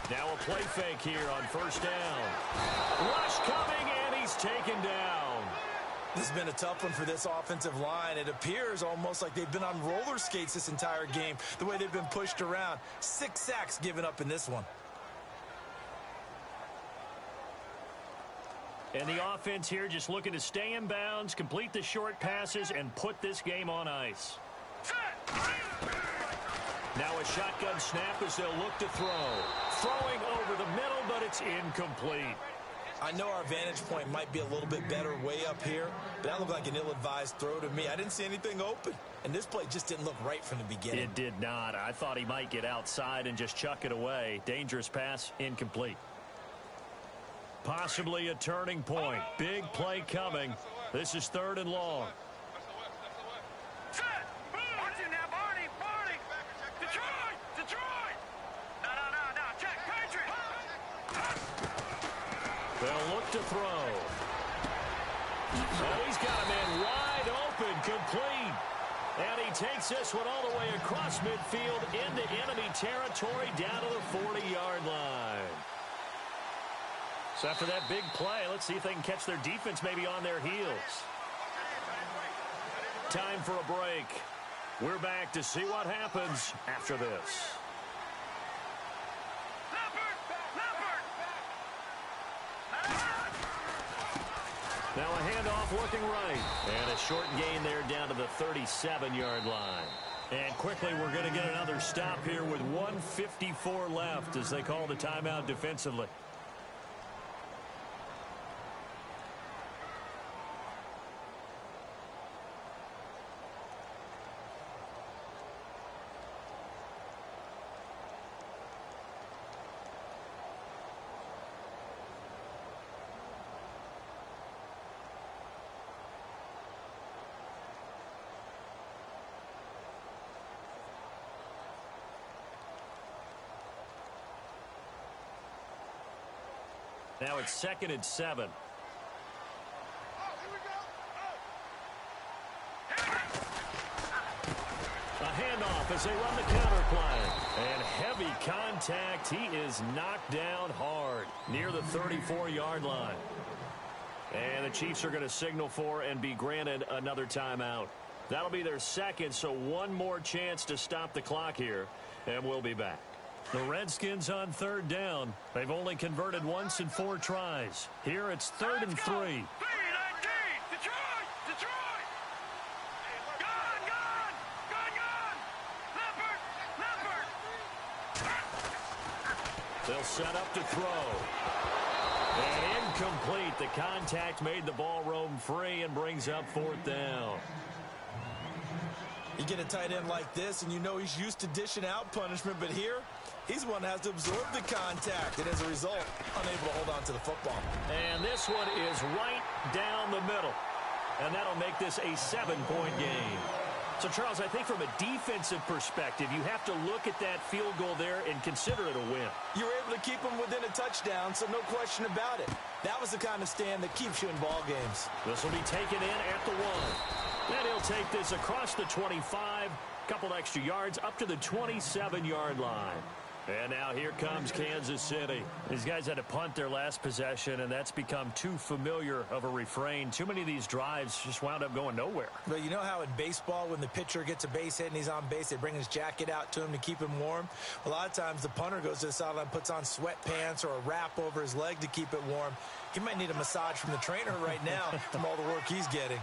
Now a play fake here on 1st down. Rush coming, and he's taken down. This has been a tough one for this offensive line. It appears almost like they've been on roller skates this entire game, the way they've been pushed around. 6 sacks given up in this one. And the offense here just looking to stay in bounds, complete the short passes, and put this game on ice. Now a shotgun snap as they'll look to throw. Throwing over the middle, but it's incomplete. I know our vantage point might be a little bit better way up here, but that looked like an ill-advised throw to me. I didn't see anything open, and this play just didn't look right from the beginning. It did not. I thought he might get outside and just chuck it away. Dangerous pass, incomplete. Possibly a turning point. Big play coming. This is 3rd and long. Set. Watch it now, Barney. Barney. Detroit. Detroit. No. Check. Patriot. They'll look to throw. Oh, he's got a man wide open, complete. And he takes this one all the way across midfield into enemy territory down to the 40-yard line. So after that big play, let's see if they can catch their defense maybe on their heels. Time for a break. We're back to see what happens after this. Now a handoff looking right. And a short gain there down to the 37-yard line. And quickly we're going to get another stop here with 1:54 left as they call the timeout defensively. Now it's 2nd and 7. A handoff as they run the counter play. And heavy contact. He is knocked down hard near the 34-yard line. And the Chiefs are going to signal for and be granted another timeout. That'll be their second, so one more chance to stop the clock here. And we'll be back. The Redskins on 3rd down. They've only converted once in 4 tries. Here it's 3rd and 3. 3-19. Detroit. Detroit. Gone. Leopard. They'll set up to throw. And incomplete. The contact made the ball roam free and brings up 4th down. You get a tight end like this, and you know he's used to dishing out punishment, but here, he's the one that has to absorb the contact, and as a result, unable to hold on to the football. And this one is right down the middle. And that'll make this a 7-point game. So, Charles, I think from a defensive perspective, you have to look at that field goal there and consider it a win. You were able to keep him within a touchdown, so no question about it. That was the kind of stand that keeps you in ball games. This will be taken in at the 1. And he'll take this across the 25, couple extra yards up to the 27-yard line. And now here comes Kansas City. These guys had to punt their last possession, and that's become too familiar of a refrain. Too many of these drives just wound up going nowhere. But you know how in baseball, when the pitcher gets a base hit and he's on base, they bring his jacket out to him to keep him warm? A lot of times the punter goes to the sideline, puts on sweatpants or a wrap over his leg to keep it warm. He might need a massage from the trainer right now from all the work he's getting.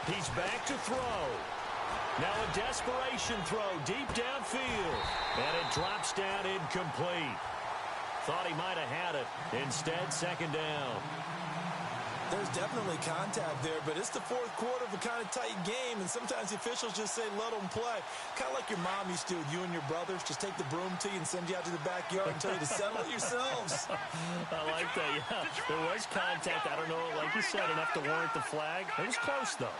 He's back to throw. Now a desperation throw deep downfield. And it drops down incomplete. Thought he might have had it. Instead, 2nd down. There's definitely contact there, but it's the 4th quarter of a kind of tight game, and sometimes the officials just say, let them play. Kind of like your mom used to with you and your brothers. Just take the broom to you and send you out to the backyard and tell you to settle it yourselves. I like that, yeah. There was contact. I don't know, like you said, enough to warrant the flag. It was close, though.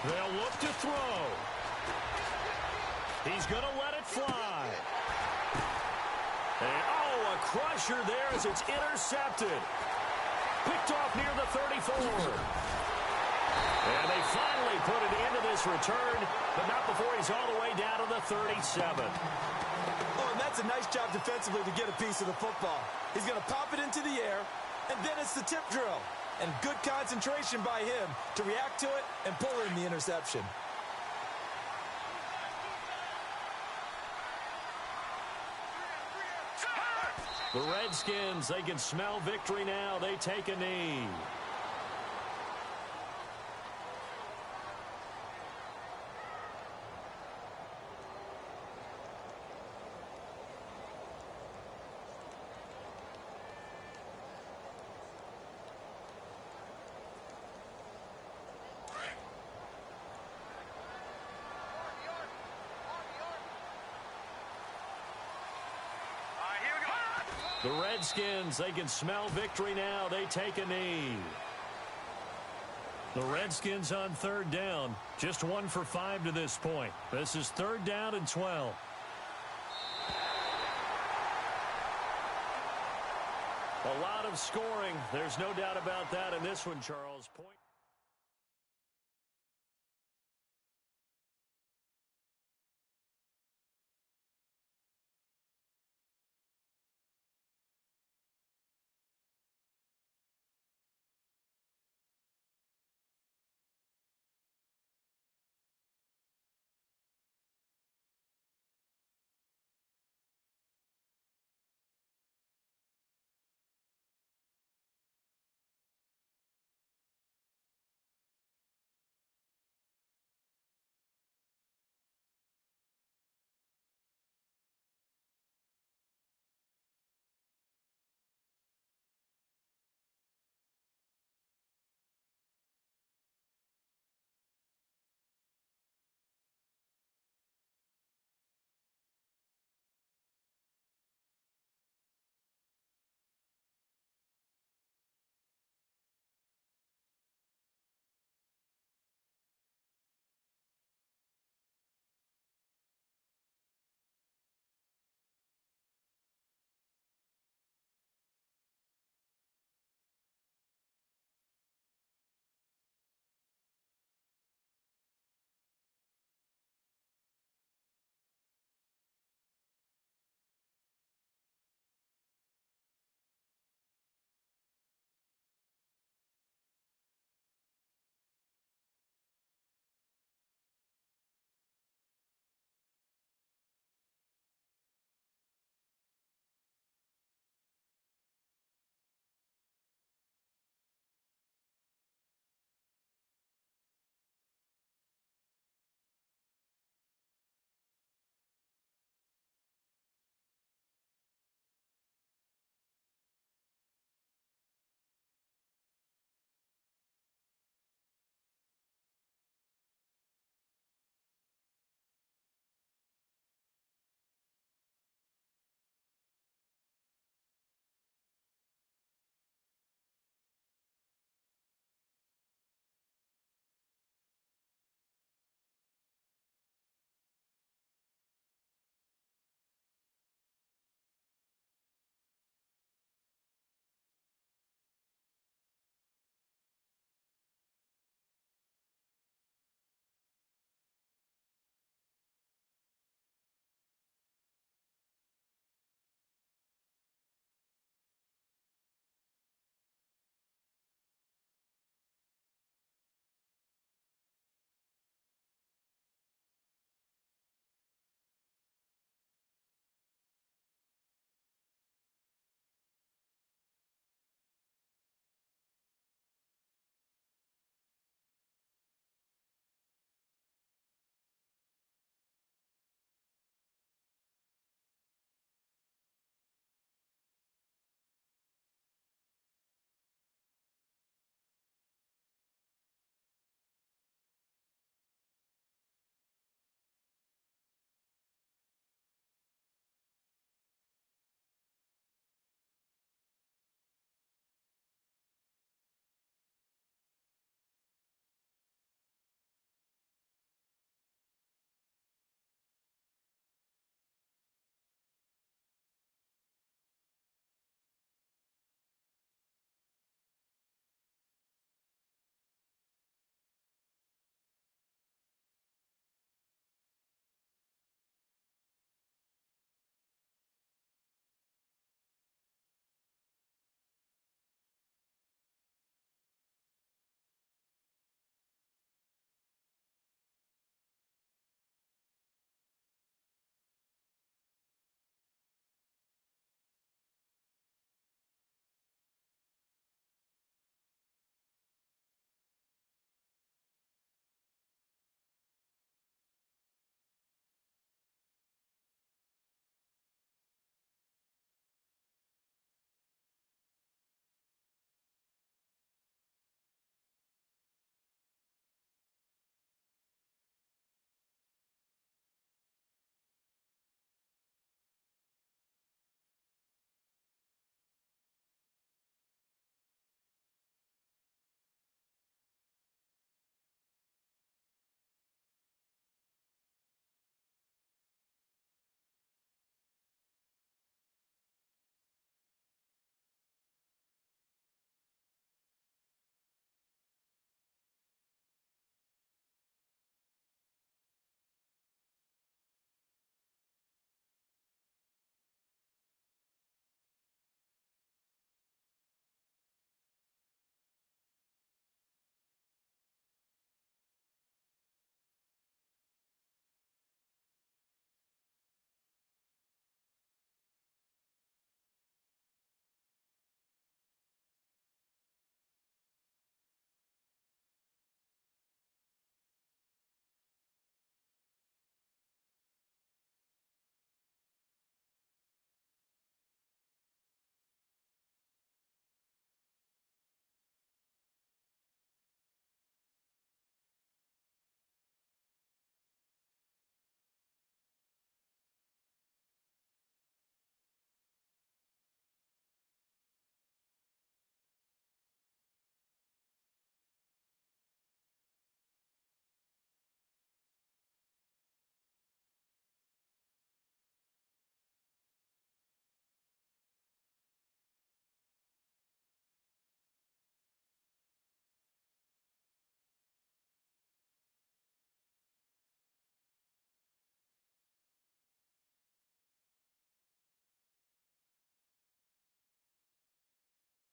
They'll look to throw. He's going to let it fly. And, a crusher there as it's intercepted. Picked off near the 34. And they finally put it into this return, but not before he's all the way down to the 37. Oh, and that's a nice job defensively to get a piece of the football. He's going to pop it into the air, and then it's the tip drill. And good concentration by him to react to it and pull in the interception. The Redskins, they can smell victory now. They take a knee. The Redskins, they can smell victory now. They take a knee. The Redskins on third down. Just 1 for 5 to this point. This is 3rd down and 12. A lot of scoring. There's no doubt about that in this one, Charles. Point.